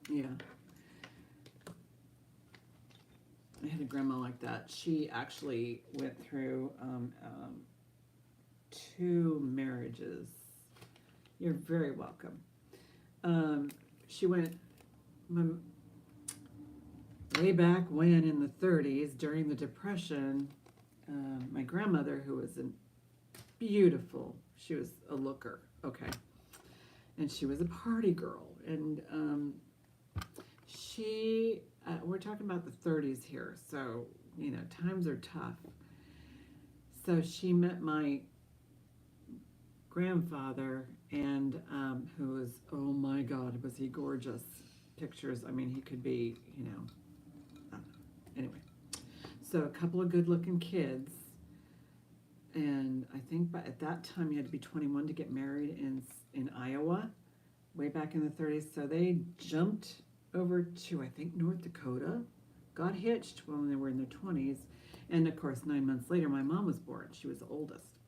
A: Yeah. I had a grandma like that. She actually went through 2 marriages. You're very welcome. She went way back when in the 30s during the Depression. My grandmother, who was beautiful, she was a looker, okay, and she was a party girl, and we're talking about the 30s here, so times are tough. So she met my grandfather, and who was, oh my God, was he gorgeous. Pictures, I mean, he could be, anyway. So a couple of good looking kids, and I think at that time you had to be 21 to get married in Iowa, way back in the 30s. So they jumped over to, I think, North Dakota, got hitched when they were in their 20s, and of course 9 months later my mom was born. She was the oldest.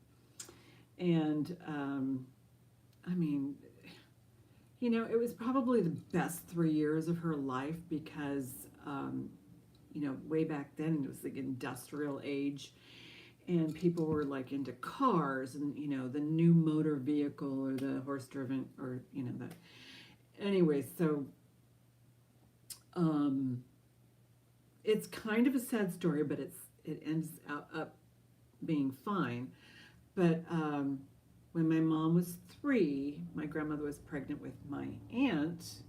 A: And I mean, it was probably the best 3 years of her life because way back then it was like industrial age, and people were like into cars and the new motor vehicle or the horse driven or that. Anyway, so it's kind of a sad story, but it ends up being fine. But when my mom was 3, my grandmother was pregnant with my aunt,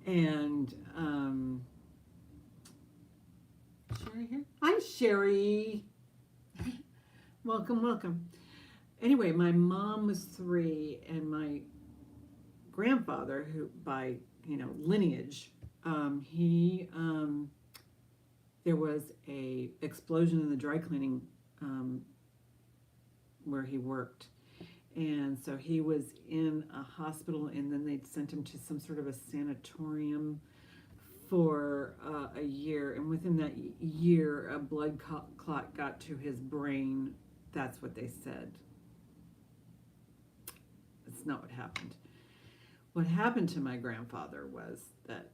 A: and Sherry here? Hi, Sherry. Welcome. Anyway, my mom was 3, and my grandfather, who by lineage, there was a explosion in the dry cleaning where he worked, and so he was in a hospital, and then they'd sent him to some sort of a sanatorium for a year, and within that year a blood clot got to his brain. That's what they said. That's not what happened. What happened to my grandfather was that,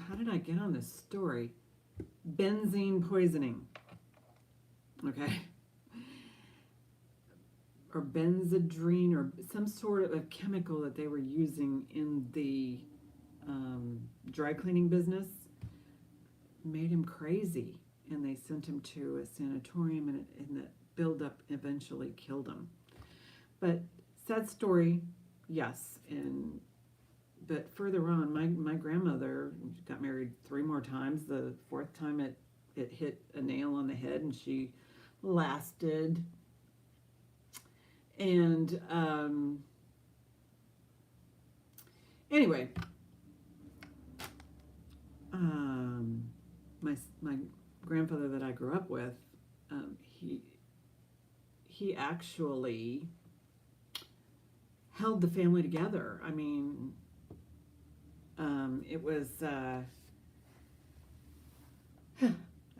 A: how did I get on this story? Benzene poisoning. Okay. Or benzodrine, or some sort of a chemical that they were using in the dry cleaning business made him crazy, and they sent him to a sanatorium, and that buildup eventually killed him. But sad story, yes. But further on, my grandmother got married 3 more times. The 4th time it hit a nail on the head, and she lasted. And anyway, my grandfather that I grew up with, he actually held the family together. I mean, it was, I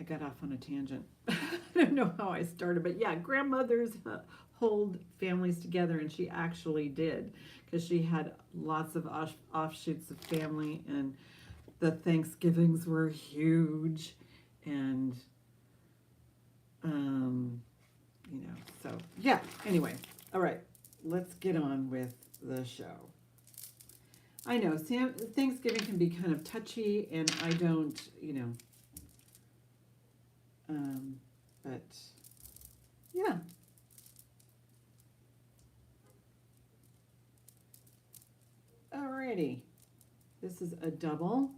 A: got off on a tangent. I don't know how I started, but yeah, grandmothers hold families together, and she actually did, because she had lots of offshoots of family, and the Thanksgivings were huge, and so yeah. Anyway, all right, let's get on with the show. I know Thanksgiving can be kind of touchy, and I don't, but yeah. Alrighty, this is a double.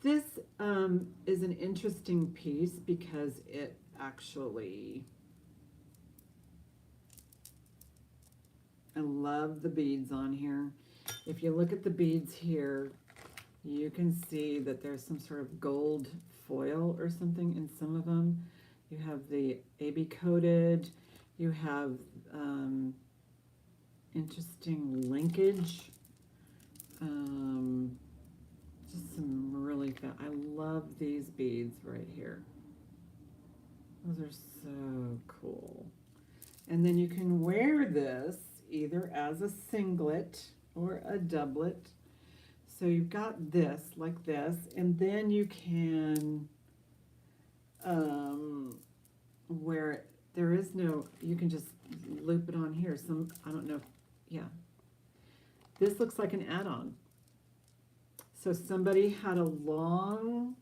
A: This is an interesting piece because it actually, I love the beads on here. If you look at the beads here, you can see that there's some sort of gold foil or something in some of them. You have the AB coated, you have interesting linkage. Just some really fun. I love these beads right here. Those are so cool. And then you can wear this either as a singlet or a doublet. So you've got this like this, and then you can wear it. There is no, you can just loop it on here. I don't know, yeah. This looks like an add-on. So somebody had a long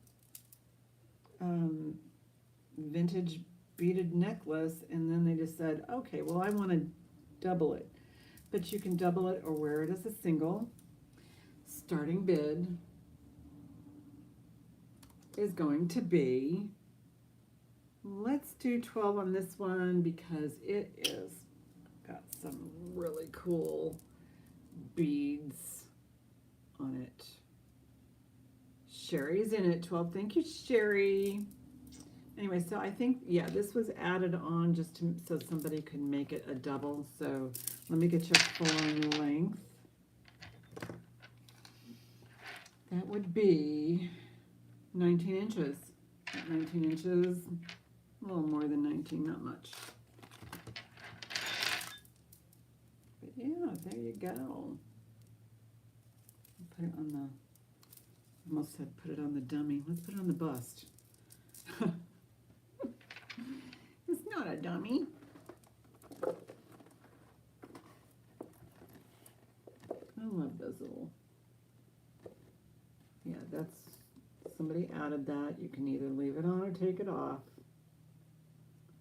A: vintage beaded necklace, and then they just said, okay, well, I want to double it. But you can double it or wear it as a single. Starting bid is going to be, let's do 12 on this one because it is got some really cool beads on it. Sherry's in it, 12. Thank you, Sherry. Anyway, so I think, yeah, this was added on just to, so somebody could make it a double. So let me get your full length. That would be 19 inches. 19 inches, a little more than 19, not much. But yeah, there you go. Put it on the, almost said put it on the dummy. Let's put it on the bust. It's not a dummy. I love those little, yeah, that's, somebody added that. You can either leave it on or take it off.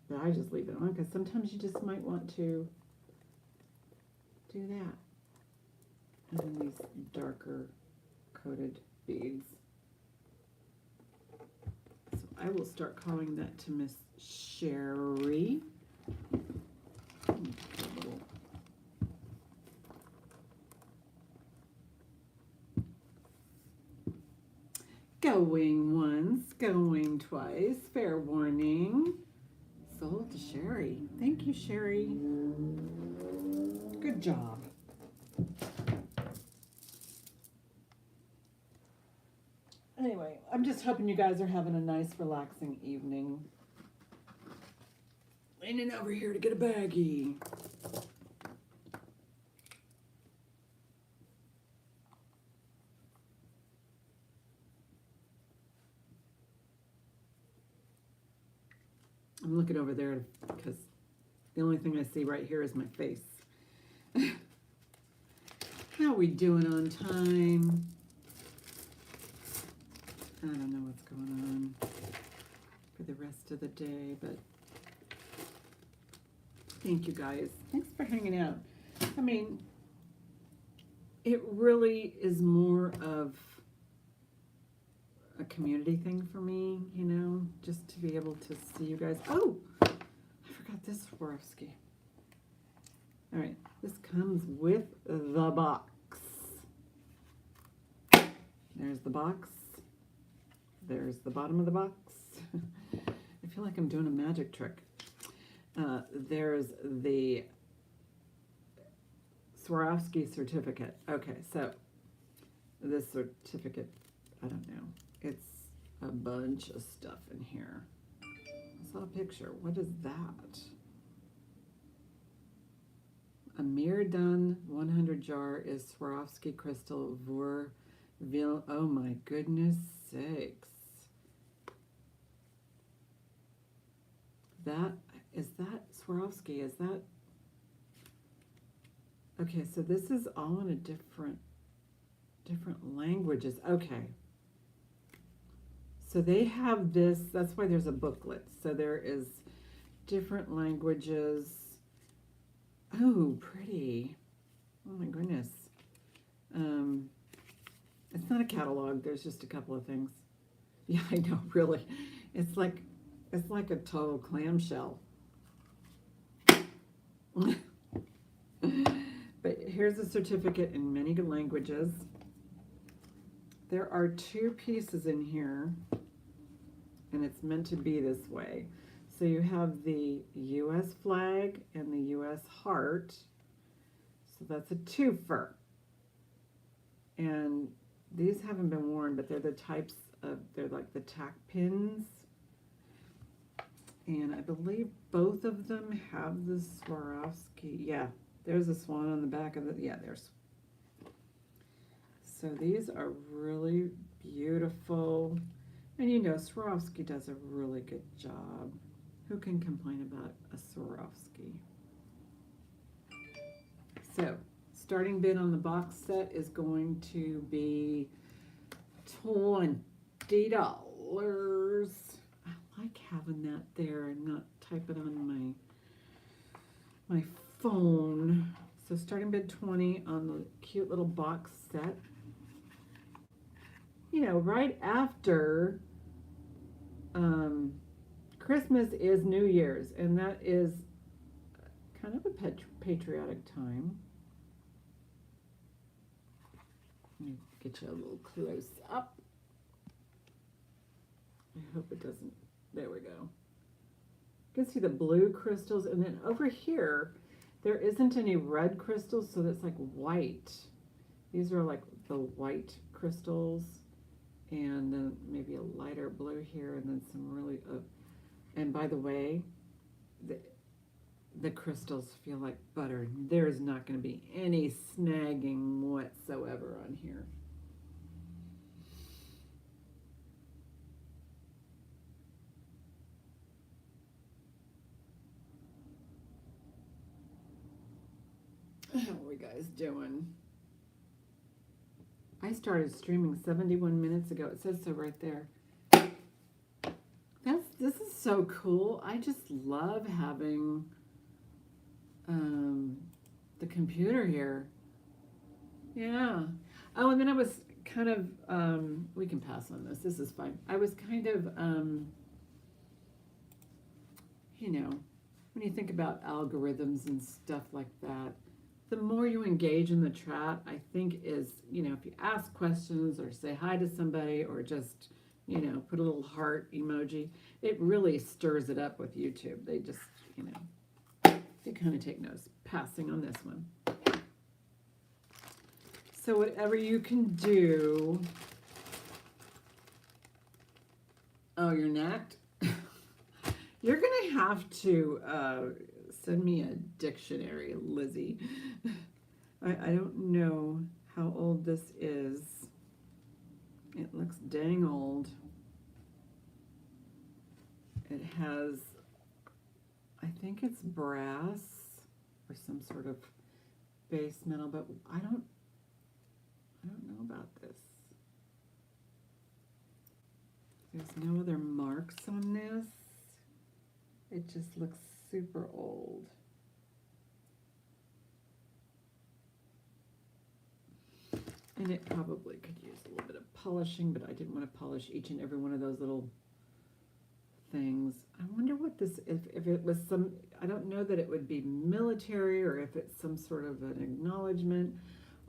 A: But I just leave it on because sometimes you just might want to do that. And then these darker coated beads. So I will start calling that to Miss Sherry. Going once, going twice, fair warning. Sold to Sherry. Thank you, Sherry. Good job. Anyway, I'm just hoping you guys are having a nice, relaxing evening. Leaning over here to get a baggie. I'm looking over there because the only thing I see right here is my face. How we doing on time? I don't know what's going on for the rest of the day, but thank you guys. Thanks for hanging out. I mean, it really is more of a community thing for me, you know, just to be able to see you guys. Oh, I forgot this Swarovski. All right, this comes with the box. There's the box. There's the bottom of the box. I feel like I'm doing a magic trick. There's the Swarovski certificate. Okay, so this certificate, I don't know. It's a bunch of stuff in here. I saw a picture. What is that? A Miradun 100 jar is Swarovski crystal Ville. Oh my goodness sakes. Is that Swarovski? Is that? Okay, so this is all in a different languages. Okay. So they have this, that's why there's a booklet. So there is different languages. Oh, pretty. Oh my goodness. It's not a catalog, there's just a couple of things. Yeah, I know, really. It's like a total clamshell. But here's a certificate in many languages. There are two pieces in here, and it's meant to be this way. So you have the U.S. flag and the U.S. heart. So that's a twofer. And these haven't been worn, but they're the types of, they're like the tack pins. And I believe both of them have the Swarovski. Yeah, there's a swan on the back of it. Yeah, there's. So these are really beautiful. And you know, Swarovski does a really good job. Who can complain about a Swarovski? So, starting bid on the box set is going to be $20. I like having that there and not type it on my phone. So starting bid 20 on the cute little box set. You know, right after Christmas is New Year's, and that is kind of a patriotic time. Let me get you a little close up. I hope it doesn't. There we go. You can see the blue crystals, and then over here, there isn't any red crystals, so that's like white. These are like the white crystals, and then maybe a lighter blue here, and then some really, and by the way, the crystals feel like butter. There's not going to be any snagging whatsoever on here. How are we guys doing? I started streaming 71 minutes ago. It says so right there. This is so cool. I just love having the computer here. Yeah. Oh, and then I was kind of, we can pass on this. This is fine. I was kind of, you know, when you think about algorithms and stuff like that, the more you engage in the chat, I think is, you know, if you ask questions or say hi to somebody or just, you know, put a little heart emoji, it really stirs it up with YouTube. They just, you know, they kind of take notice. Passing on this one. So whatever you can do. Oh, you're nacked? You're going to have to send me a dictionary, Lizzie. I don't know how old this is. It looks dang old. It has, I think it's brass or some sort of base metal, but I don't know about this. There's no other marks on this. It just looks super old. And it probably could use a little bit of polishing, but I didn't want to polish each and every one of those little things. I wonder what this, if it was some, I don't know that it would be military or if it's some sort of an acknowledgement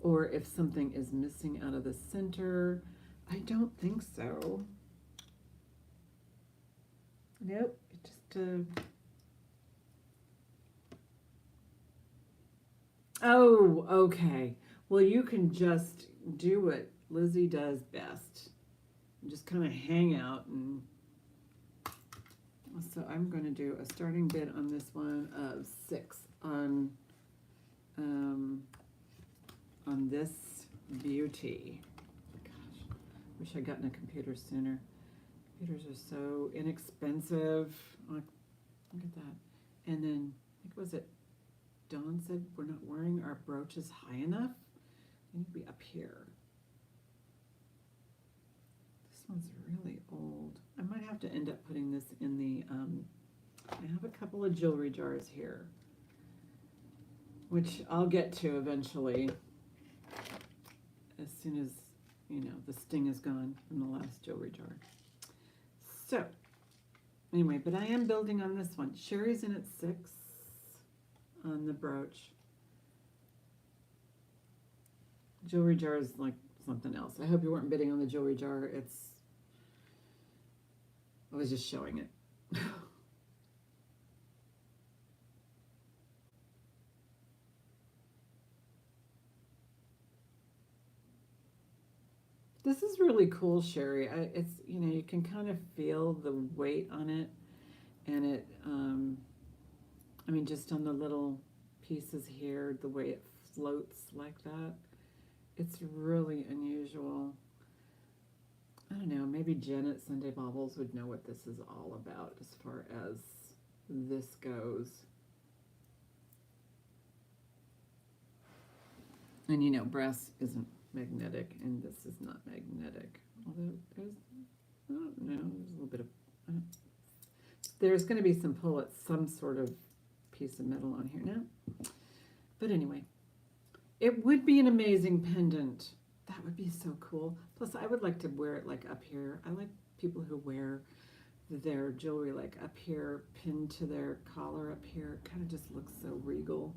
A: or if something is missing out of the center. I don't think so. Nope, it just, oh, okay. Well, you can just do what Lizzie does best. Just kind of hang out. And so I'm going to do a starting bid on this one of 6 on this beauty. Gosh, wish I'd gotten a computer sooner. Computers are so inexpensive. Look at that. And then, I think, was it Dawn said we're not wearing our brooches high enough? They need to be up here. This one's really old. I might have to end up putting this in the, I have a couple of jewelry jars here, which I'll get to eventually, as soon as, you know, the sting is gone from the last jewelry jar. So, anyway, but I am building on this one. Sherry's in at 6 on the brooch. Jewelry jar is like something else. I hope you weren't bidding on the jewelry jar. I was just showing it. This is really cool, Sherry. It's, you can kind of feel the weight on it, and it, I mean, just on the little pieces here, the way it floats like that. It's really unusual. I don't know, maybe Jen at Sunday Baubles would know what this is all about as far as this goes. And brass isn't magnetic, and this is not magnetic. Although I don't know, there's a little bit of, there's going to be some pull at some sort of piece of metal on here now. But anyway, it would be an amazing pendant. That would be so cool. Plus, I would like to wear it like up here. I like people who wear their jewelry like up here, pinned to their collar up here. It kind of just looks so regal.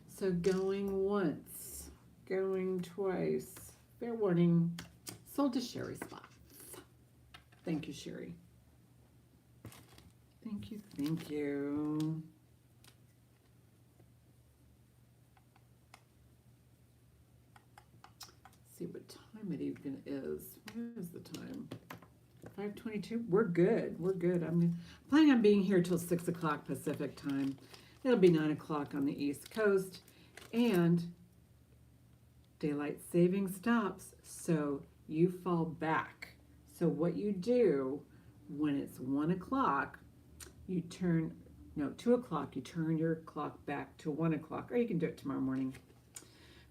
A: So going once, going twice. Fair warning, sold to Sherry Spots. Thank you, Sherry. Thank you, thank you. See what time it even is. What is the time? 5:22. We're good. We're good. I'm planning on being here till 6 o'clock Pacific time. It'll be 9 o'clock on the East Coast, and daylight saving stops, so you fall back. So what you do when it's 1 o'clock, you turn, no, 2 o'clock, you turn your clock back to 1 o'clock, or you can do it tomorrow morning.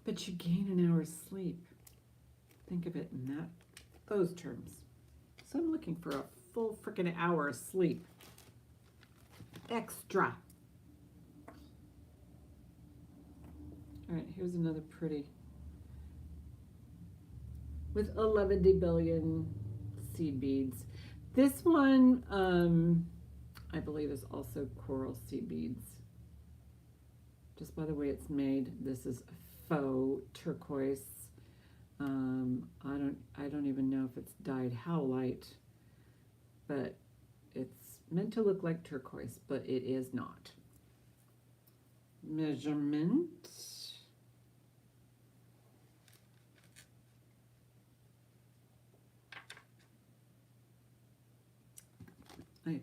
A: But you gain an hour's sleep. Think of it in those terms. So I'm looking for a full freaking hour of sleep. Extra. All right, here's another pretty. With 11 billion seed beads. This one, I believe, is also coral seed beads. Just by the way it's made, this is faux turquoise. I don't even know if it's dyed howlite, but it's meant to look like turquoise, but it is not. Measurement. I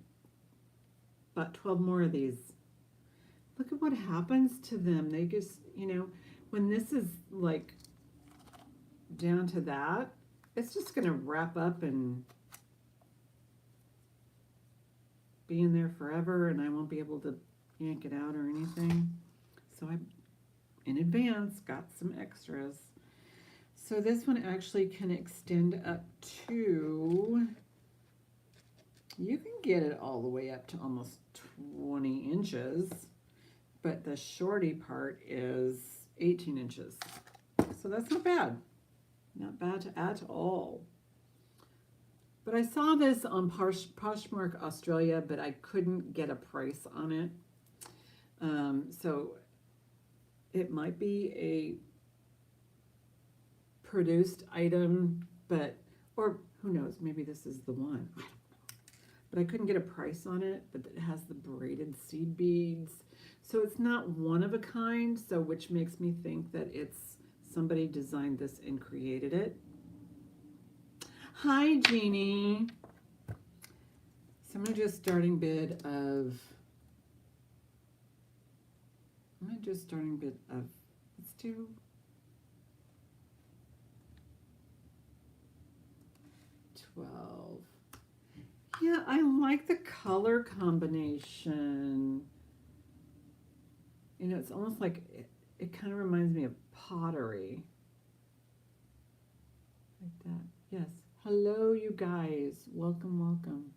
A: bought 12 more of these. Look at what happens to them. They just, when this is like down to that, it's just going to wrap up and be in there forever, and I won't be able to yank it out or anything. So I, in advance, got some extras. So this one actually can extend up to, you can get it all the way up to almost 20 inches, but the shorty part is 18 inches. So that's not bad. Not bad at all. But I saw this on Poshmark Australia, but I couldn't get a price on it. So it might be a produced item, or who knows, maybe this is the one. I don't know. But I couldn't get a price on it, but it has the braided seed beads. So it's not one of a kind, so which makes me think that it's somebody designed this and created it. Hi, Jeannie. So I'm going to do a starting bid of, let's do 12. Yeah, I like the color combination. It's almost like it kind of reminds me of pottery. Like that. Yes. Hello, you guys. Welcome, welcome.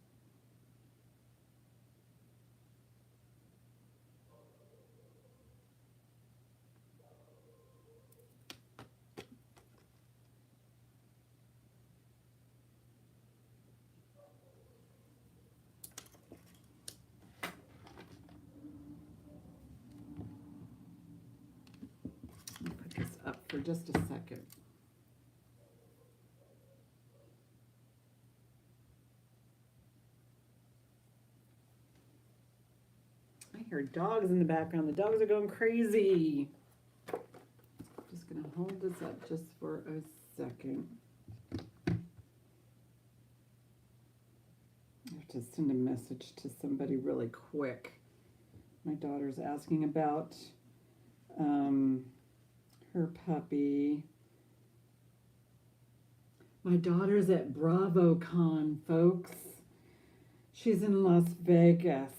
A: for just a second. I hear dogs in the background. The dogs are going crazy. Just going to hold this up just for a second. I have to send a message to somebody really quick. My daughter's asking about her puppy. My daughter's at BravoCon, folks. She's in Las Vegas.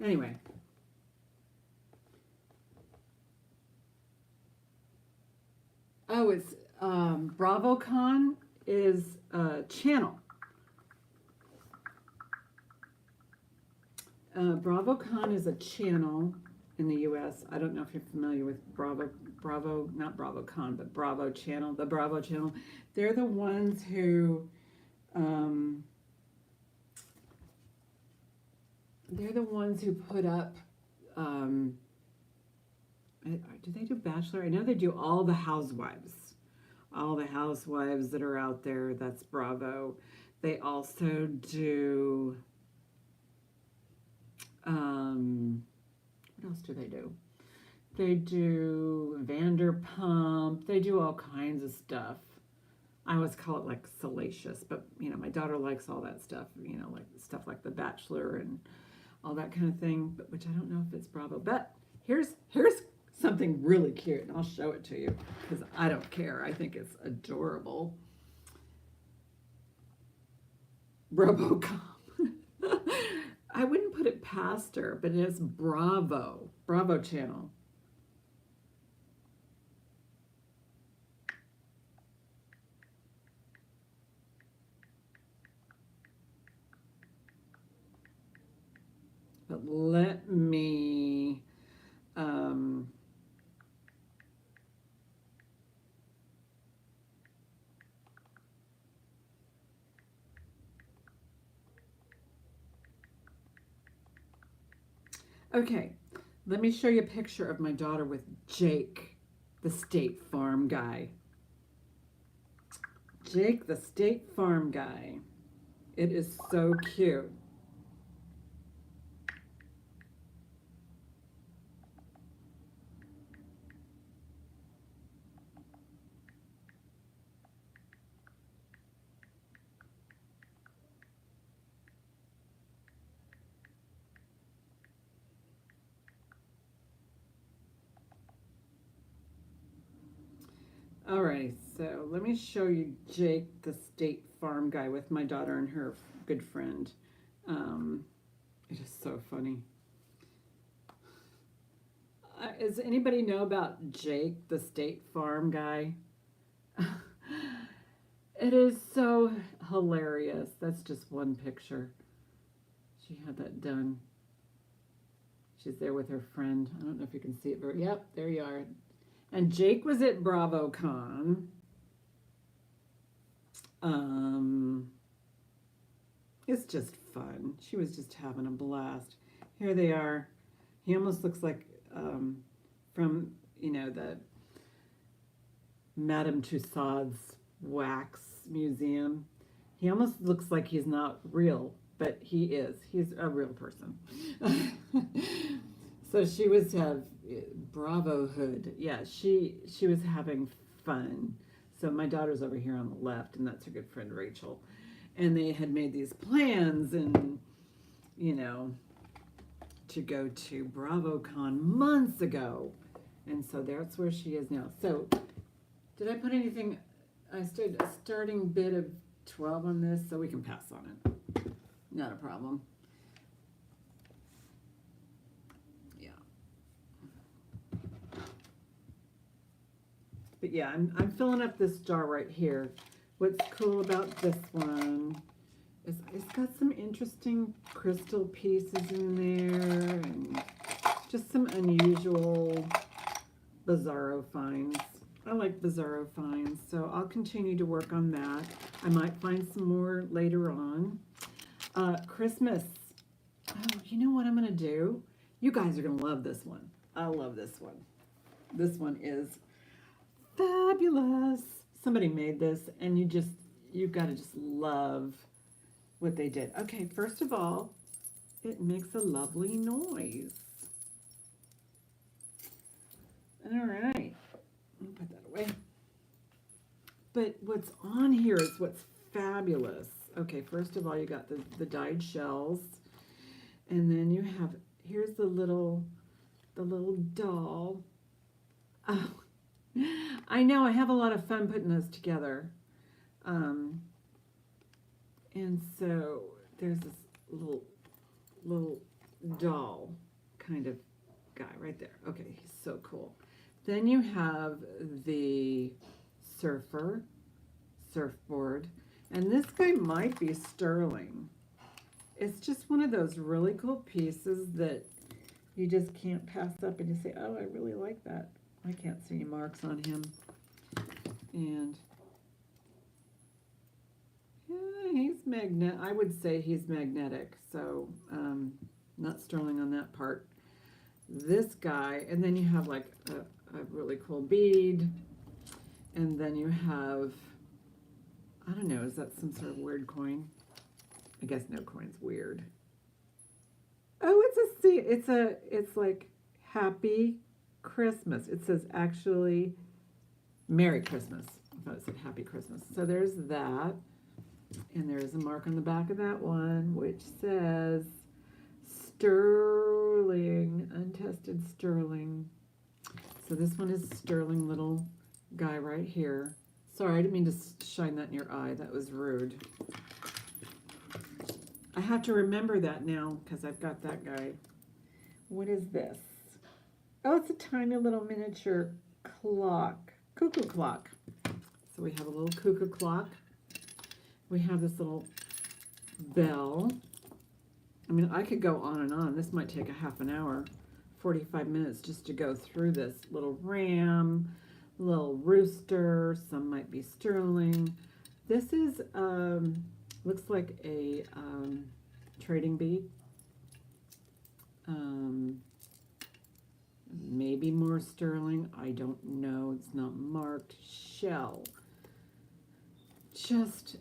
A: Anyway. Oh, it's BravoCon is a channel. BravoCon is a channel in the U.S. I don't know if you're familiar with not BravoCon, but Bravo channel, the Bravo channel. They're the ones who, put up, do they do Bachelor? I know they do all the housewives. All the housewives that are out there, that's Bravo. They also do, what else do they do? They do Vanderpump. They do all kinds of stuff. I always call it like salacious, but you know, my daughter likes all that stuff, you know, like stuff like The Bachelor and all that kind of thing, but which I don't know if it's Bravo. But here's something really cute, and I'll show it to you because I don't care. I think it's adorable. RoboCop. I wouldn't put it past her, but it is Bravo channel. But let me okay, let me show you a picture of my daughter with Jake, the State Farm guy. Jake, the State Farm guy. It is so cute. Alrighty, so let me show you Jake, the State Farm guy, with my daughter and her good friend. It is so funny. Does anybody know about Jake, the State Farm guy? It is so hilarious. That's just one picture. She had that done. She's there with her friend. I don't know if you can see it very. Yep, there you are. And Jake was at BravoCon. It's just fun. She was just having a blast. Here they are. He almost looks like from, you know, the Madame Tussauds wax museum. He almost looks like he's not real, but he is. He's a real person. So she was Bravo Hood. Yeah, she was having fun. So my daughter's over here on the left, and that's her good friend Rachel. And they had made these plans, and you know, to go to BravoCon months ago, and so that's where she is now. So, did I put anything? I started a starting bid of 12 on this, so we can pass on it. Not a problem. But yeah, I'm filling up this jar right here. What's cool about this one is it's got some interesting crystal pieces in there and just some unusual Bizarro finds. I like Bizarro finds, so I'll continue to work on that. I might find some more later on. Christmas. Oh, you know what I'm going to do? You guys are going to love this one. I love this one. This one is fabulous. Somebody made this, and you've got to just love what they did. Okay, first of all, it makes a lovely noise. All right, I'll put that away. But what's on here is what's fabulous. Okay, first of all, you got the dyed shells, and then you have, here's the little doll. Oh, I know, I have a lot of fun putting those together. And so there's this little doll kind of guy right there. Okay, he's so cool. Then you have the surfboard, and this guy might be sterling. It's just one of those really cool pieces that you just can't pass up and you say, oh, I really like that. I can't see any marks on him. And yeah, he's magnetic. I would say he's magnetic, so not sterling on that part. This guy, and then you have like a really cool bead, and then you have, I don't know, is that some sort of weird coin? I guess no coin's weird. Oh, it's like Happy Christmas. It says actually Merry Christmas. I thought it said Happy Christmas. So there's that. And there's a mark on the back of that one which says sterling, untested sterling. So this one is sterling little guy right here. Sorry, I didn't mean to shine that in your eye. That was rude. I have to remember that now because I've got that guy. What is this? Oh, it's a tiny little miniature clock, cuckoo clock. So we have a little cuckoo clock. We have this little bell. I mean, I could go on and on. This might take a half an hour, 45 minutes just to go through this little ram, little rooster. Some might be sterling. This is, looks like a trading bead. Maybe more sterling. I don't know. It's not marked. Shell.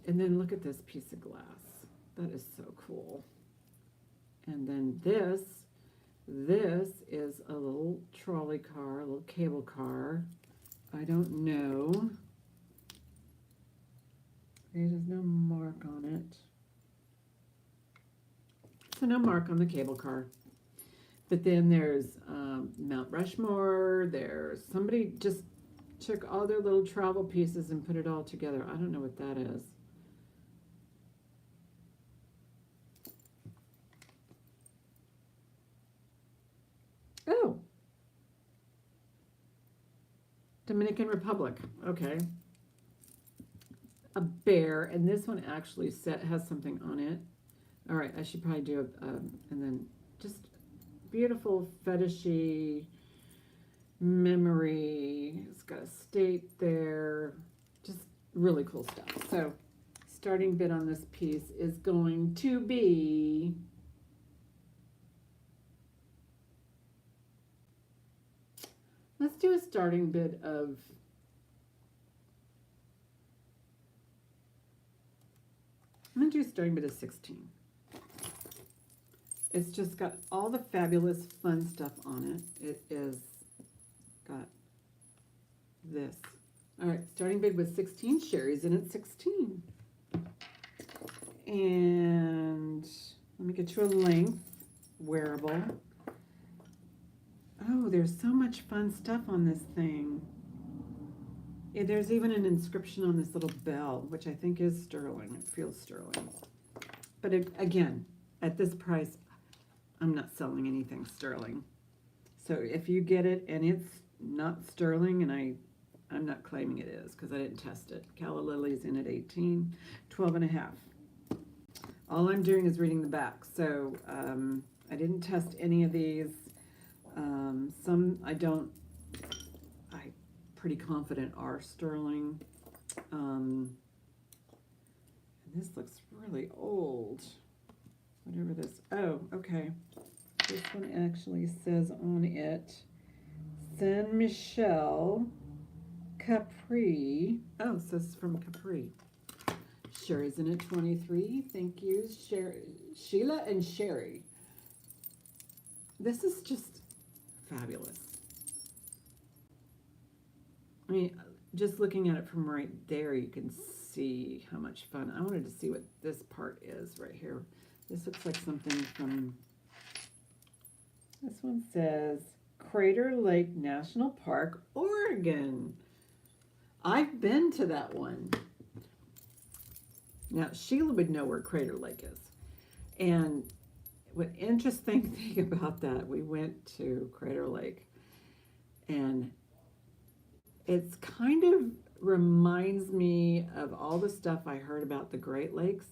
A: And then look at this piece of glass. That is so cool. And then this is a little trolley car, a little cable car. I don't know. There's no mark on it. So no mark on the cable car. But then there's Mount Rushmore. There's somebody just took all their little travel pieces and put it all together. I don't know what that is. Oh. Dominican Republic. Okay. A bear. And this one actually has something on it. All right. I should probably do and then just beautiful fetishy memory. It's got a state there. Just really cool stuff. So starting bid on this piece is going to be let's do a starting bid of I'm going to do a starting bid of 16. It's just got all the fabulous fun stuff on it. It is got this. All right, starting bid was 16. Sherry's in at 16. And let me get you a length wearable. Oh, there's so much fun stuff on this thing. Yeah, there's even an inscription on this little bell, which I think is sterling. It feels sterling. But again, at this price, I'm not selling anything sterling. So if you get it and it's not sterling and I I'm not claiming it is because I didn't test it. Calla Lily's in at 18, 12 and a half. All I'm doing is reading the back. So I didn't test any of these. Some I'm pretty confident are sterling. This looks really old. Whatever this, oh, okay. This one actually says on it, Saint Michel Capri. Oh, it says from Capri. Sherry's in at 23. Thank you, Sheila and Sherry. This is just fabulous. I mean, just looking at it from right there, you can see how much fun. I wanted to see what this part is right here. This looks like something from, this one says Crater Lake National Park, Oregon. I've been to that one. Now, Sheila would know where Crater Lake is. And what interesting thing about that, we went to Crater Lake, and it's kind of reminds me of all the stuff I heard about the Great Lakes.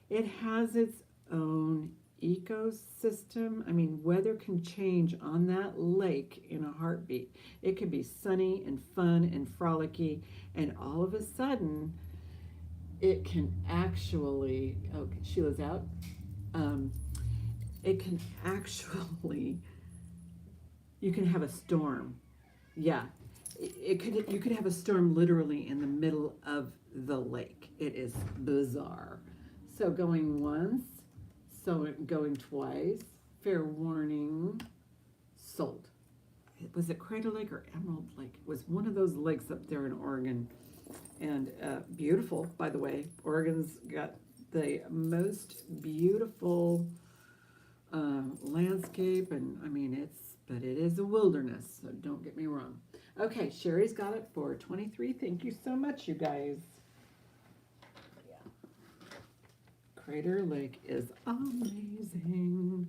A: It has its own ecosystem. I mean, weather can change on that lake in a heartbeat. It could be sunny and fun and frolicky, and all of a sudden, it can actually, oh, Sheila's out. It can actually, you can have a storm. Yeah, you could have a storm literally in the middle of the lake. It is bizarre. So going once, so going twice, fair warning, sold. Was it Crater Lake or Emerald Lake? It was one of those lakes up there in Oregon. And beautiful, by the way. Oregon's got the most beautiful landscape, and I mean, but it is a wilderness, so don't get me wrong. Okay, Sherry's got it for 23. Thank you so much, you guys. Yeah. Crater Lake is amazing.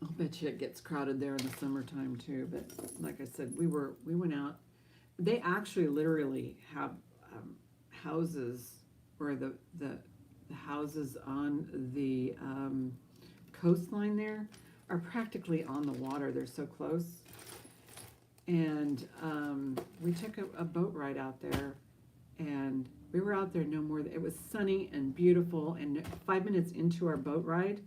A: I'll bet you it gets crowded there in the summertime too. But like I said, we went out. They actually literally have houses where the houses on the coastline there are practically on the water. They're so close. And we took a boat ride out there, and we were out there no more than, it was sunny and beautiful, and 5 minutes into our boat ride,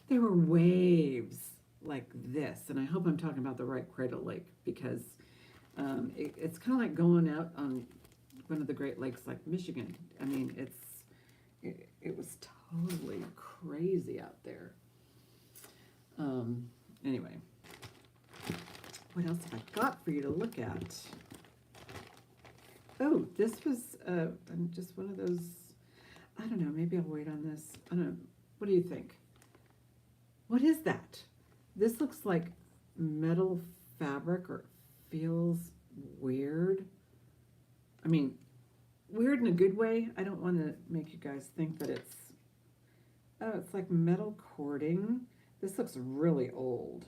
A: there were waves like this, and I hope I'm talking about the right Crater Lake, because it's kind of like going out on one of the Great Lakes like Michigan. I mean, it was totally crazy out there. Anyway, what else have I got for you to look at? Oh, this was just one of those, I don't know, maybe I'll wait on this. I don't know. What do you think? What is that? This looks like metal fabric, or feels weird. I mean, weird in a good way. I don't want to make you guys think that it's, oh, it's like metal cording. This looks really old.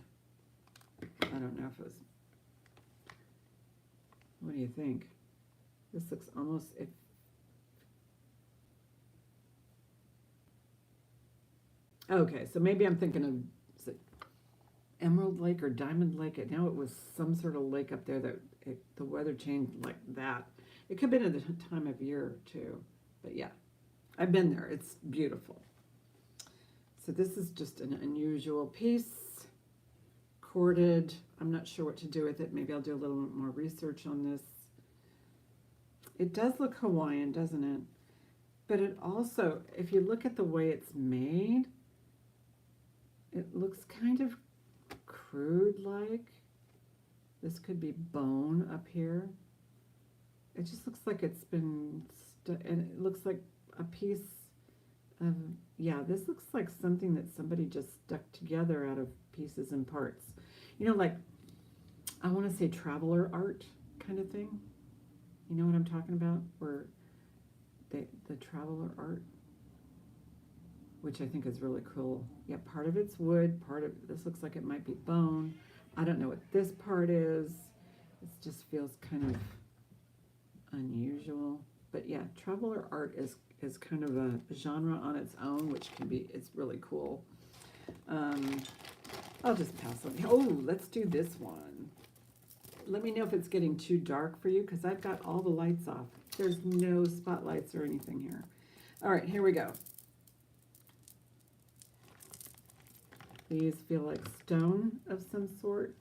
A: I don't know if it was, what do you think? This looks almost, okay, so maybe I'm thinking of, is it Emerald Lake or Diamond Lake? And now it was some sort of lake up there that the weather changed like that. It could have been at the time of year too, but yeah, I've been there. It's beautiful. So this is just an unusual piece, corded. I'm not sure what to do with it. Maybe I'll do a little more research on this. It does look Hawaiian, doesn't it? But it also, if you look at the way it's made, it looks kind of crude-like. This could be bone up here. It just looks like it's been, and it looks like a piece of, yeah, this looks like something that somebody just stuck together out of pieces and parts. You know, like, I want to say traveler art kind of thing. You know what I'm talking about? Where the traveler art. which I think is really cool. Yeah, part of it's wood, part of this looks like it might be bone. I don't know what this part is. It just feels kind of unusual. But yeah, traveler art is kind of a genre on its own, which can be, it's really cool. I'll just pass on. Oh, let's do this one. Let me know if it's getting too dark for you, because I've got all the lights off. There's no spotlights or anything here. All right, here we go. These feel like stone of some sort.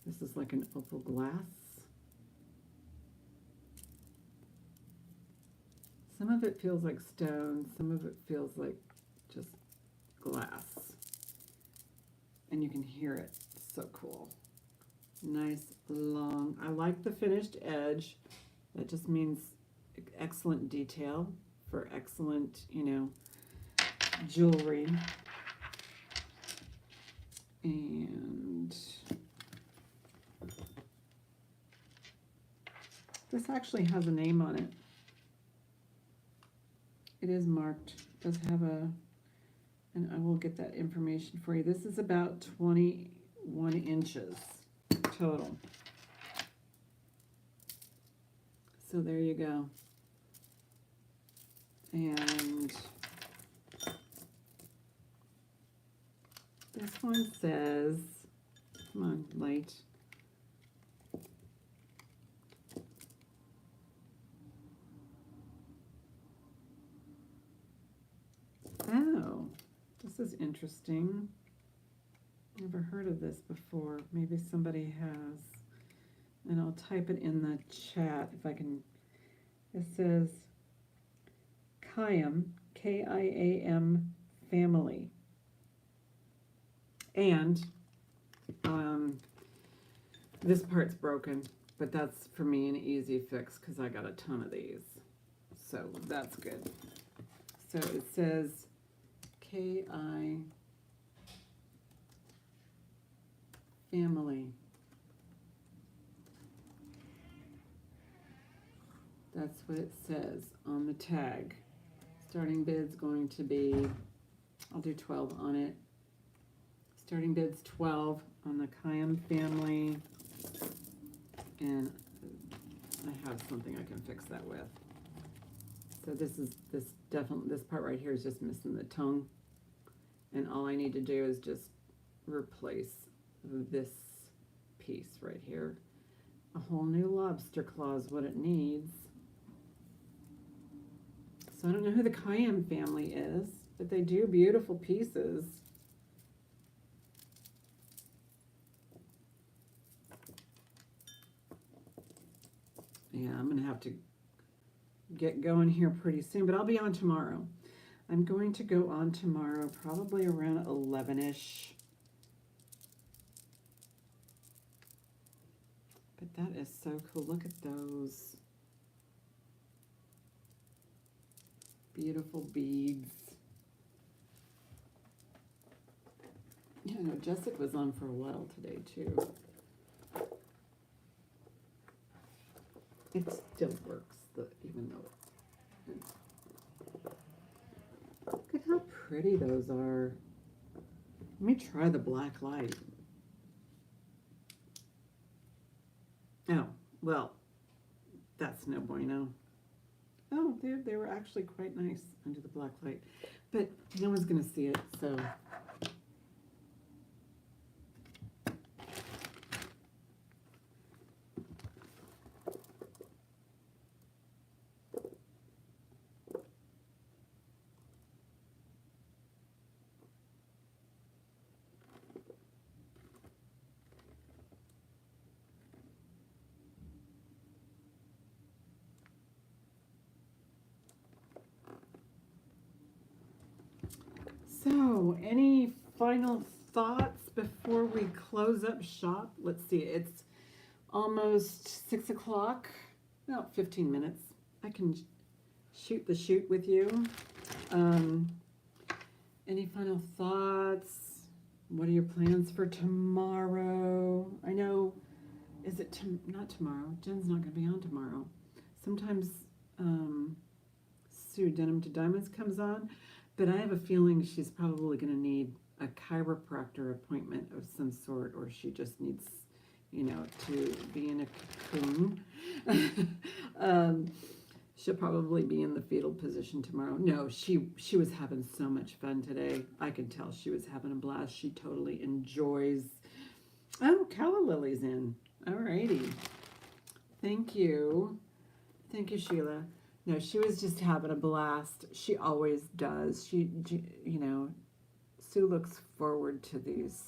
A: This is like an opal glass. Some of it feels like stone, some of it feels like just glass. And you can hear it. So cool. Nice, long. I like the finished edge. That just means excellent detail for excellent, you know, jewelry. And this actually has a name on it. It is marked. It does have a, and I will get that information for you. This is about 21 inches total. So there you go. And this one says, come on, light. Oh, this is interesting. Never heard of this before. Maybe somebody has. And I'll type it in the chat if I can. It says Kiam, K-I-A-M family. And this part's broken, but that's for me an easy fix because I got a ton of these. So that's good. So it says K-I family. That's what it says on the tag. Starting bid's going to be, I'll do 12 on it. Starting bid's 12 on the Kiam family. And I have something I can fix that with. So this part right here is just missing the tongue. And all I need to do is just replace this piece right here. A whole new lobster claw is what it needs. So I don't know who the Kiam family is, but they do beautiful pieces. Yeah, I'm going to have to get going here pretty soon, but I'll be on tomorrow. I'm going to go on tomorrow, probably around 11-ish. But that is so cool. Look at those beautiful beads. Yeah, no, Jessica was on for a while today, too. It still works, even though look at how pretty those are. Let me try the black light. Oh, well, that's no bueno. Oh, they were actually quite nice under the black light, but no one's gonna see it, so. So, any final thoughts before we close up shop? Let's see, it's almost 6 o'clock, about 15 minutes. I can shoot the chute with you. Any final thoughts? What are your plans for tomorrow? I know, is it not tomorrow? Jen's not going to be on tomorrow. sometimes Sue Denim to Diamonds comes on, but I have a feeling she's probably going to need a chiropractor appointment of some sort, or she just needs, to be in a cocoon. She'll probably be in the fetal position tomorrow. No, she was having so much fun today. I could tell she was having a blast. She totally enjoys. Oh, Calla Lily's in. Alrighty. Thank you. Thank you, Sheila. No, she was just having a blast. She always does. Sue looks forward to these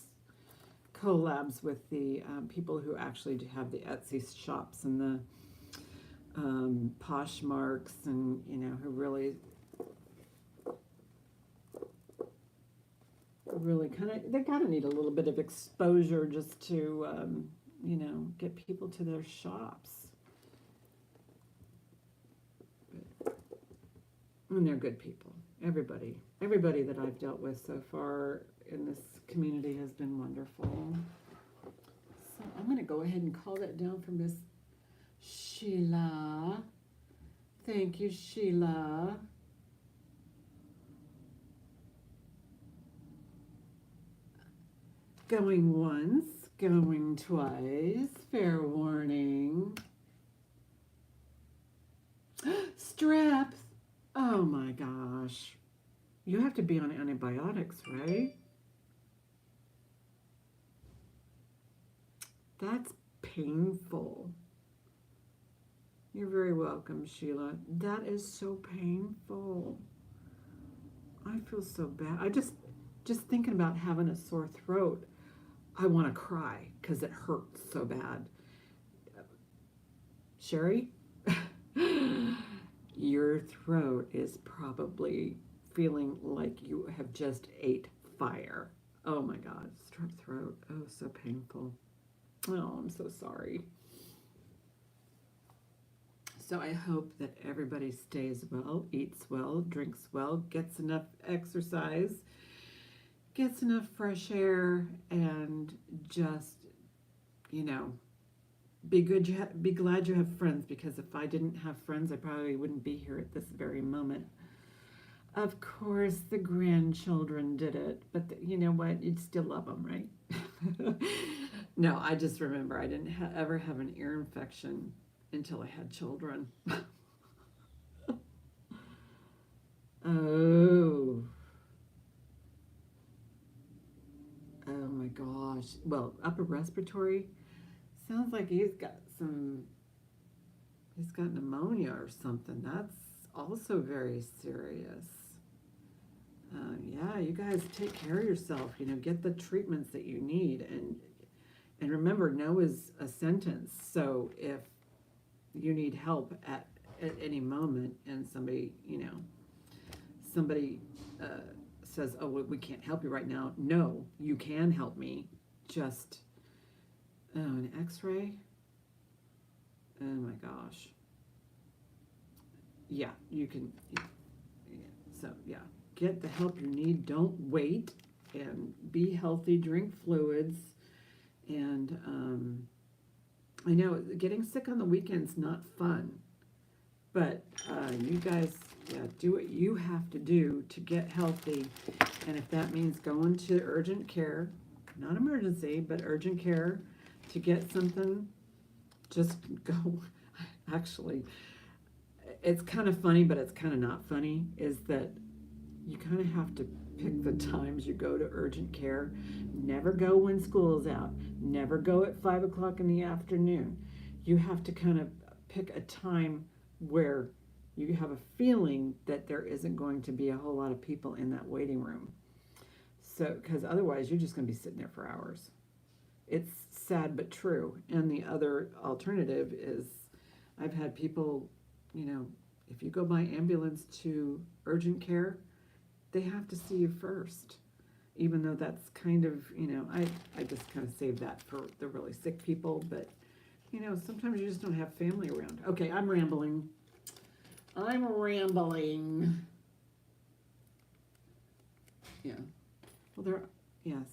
A: collabs with the people who actually have the Etsy shops and the Poshmarks, and who really they kind of need a little bit of exposure just to get people to their shops. And they're good people. Everybody that I've dealt with so far in this community has been wonderful. So I'm going to go ahead and call that down for Miss Sheila. Thank you, Sheila. Going once, going twice. Fair warning. Strep. Oh my gosh. You have to be on antibiotics, right? That's painful. You're very welcome, Sheila. That is so painful. I feel so bad. I just thinking about having a sore throat, I want to cry because it hurts so bad. Sherry, your throat is probably feeling like you have just ate fire. Oh my God, strep throat. Oh, so painful. Oh, I'm so sorry. So I hope that everybody stays well, eats well, drinks well, gets enough exercise, gets enough fresh air, and just, be glad you have friends, because if I didn't have friends, I probably wouldn't be here at this very moment. Of course, the grandchildren did it, but you know what? You'd still love them, right? No, I just remember I didn't ever have an ear infection until I had children. Oh. Oh my gosh. Well, upper respiratory, sounds like he's got pneumonia or something. That's also very serious. Yeah, you guys take care of yourself. Get the treatments that you need, and remember, no is a sentence. So if you need help at any moment, and somebody says, "Oh, we can't help you right now." No, you can help me. Just an X-ray. Oh my gosh. Yeah, you can. Yeah. So yeah, get the help you need. Don't wait, and be healthy. Drink fluids, and I know getting sick on the weekend's not fun, but you guys, do what you have to do to get healthy, and if that means going to urgent care, not emergency, but urgent care, to get something, just go. Actually, it's kind of funny, but it's kind of not funny, is that you kind of have to pick the times you go to urgent care. Never go when school's out. Never go at 5 o'clock in the afternoon. You have to kind of pick a time where you have a feeling that there isn't going to be a whole lot of people in that waiting room. So, because otherwise you're just going to be sitting there for hours. It's sad but true. And the other alternative is, I've had people, if you go by ambulance to urgent care, they have to see you first. Even though that's kind of, I just kind of save that for the really sick people. But, sometimes you just don't have family around. Okay, I'm rambling. Yeah. Well,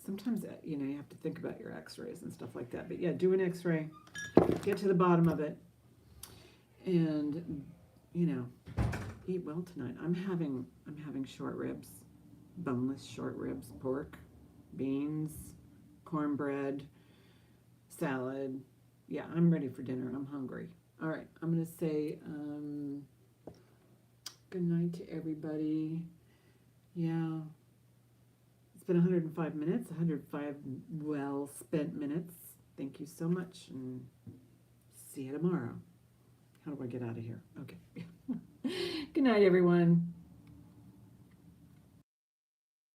A: sometimes, you have to think about your x-rays and stuff like that. But yeah, do an x-ray. Get to the bottom of it. and, you know, eat well tonight. I'm having short ribs, boneless short ribs, pork, beans, cornbread, salad. Yeah, I'm ready for dinner. I'm hungry. All right, I'm going to say good night to everybody. Yeah, it's been 105 minutes, 105 well spent minutes. Thank you so much, and see you tomorrow. How do I get out of here? Okay. Good night, everyone.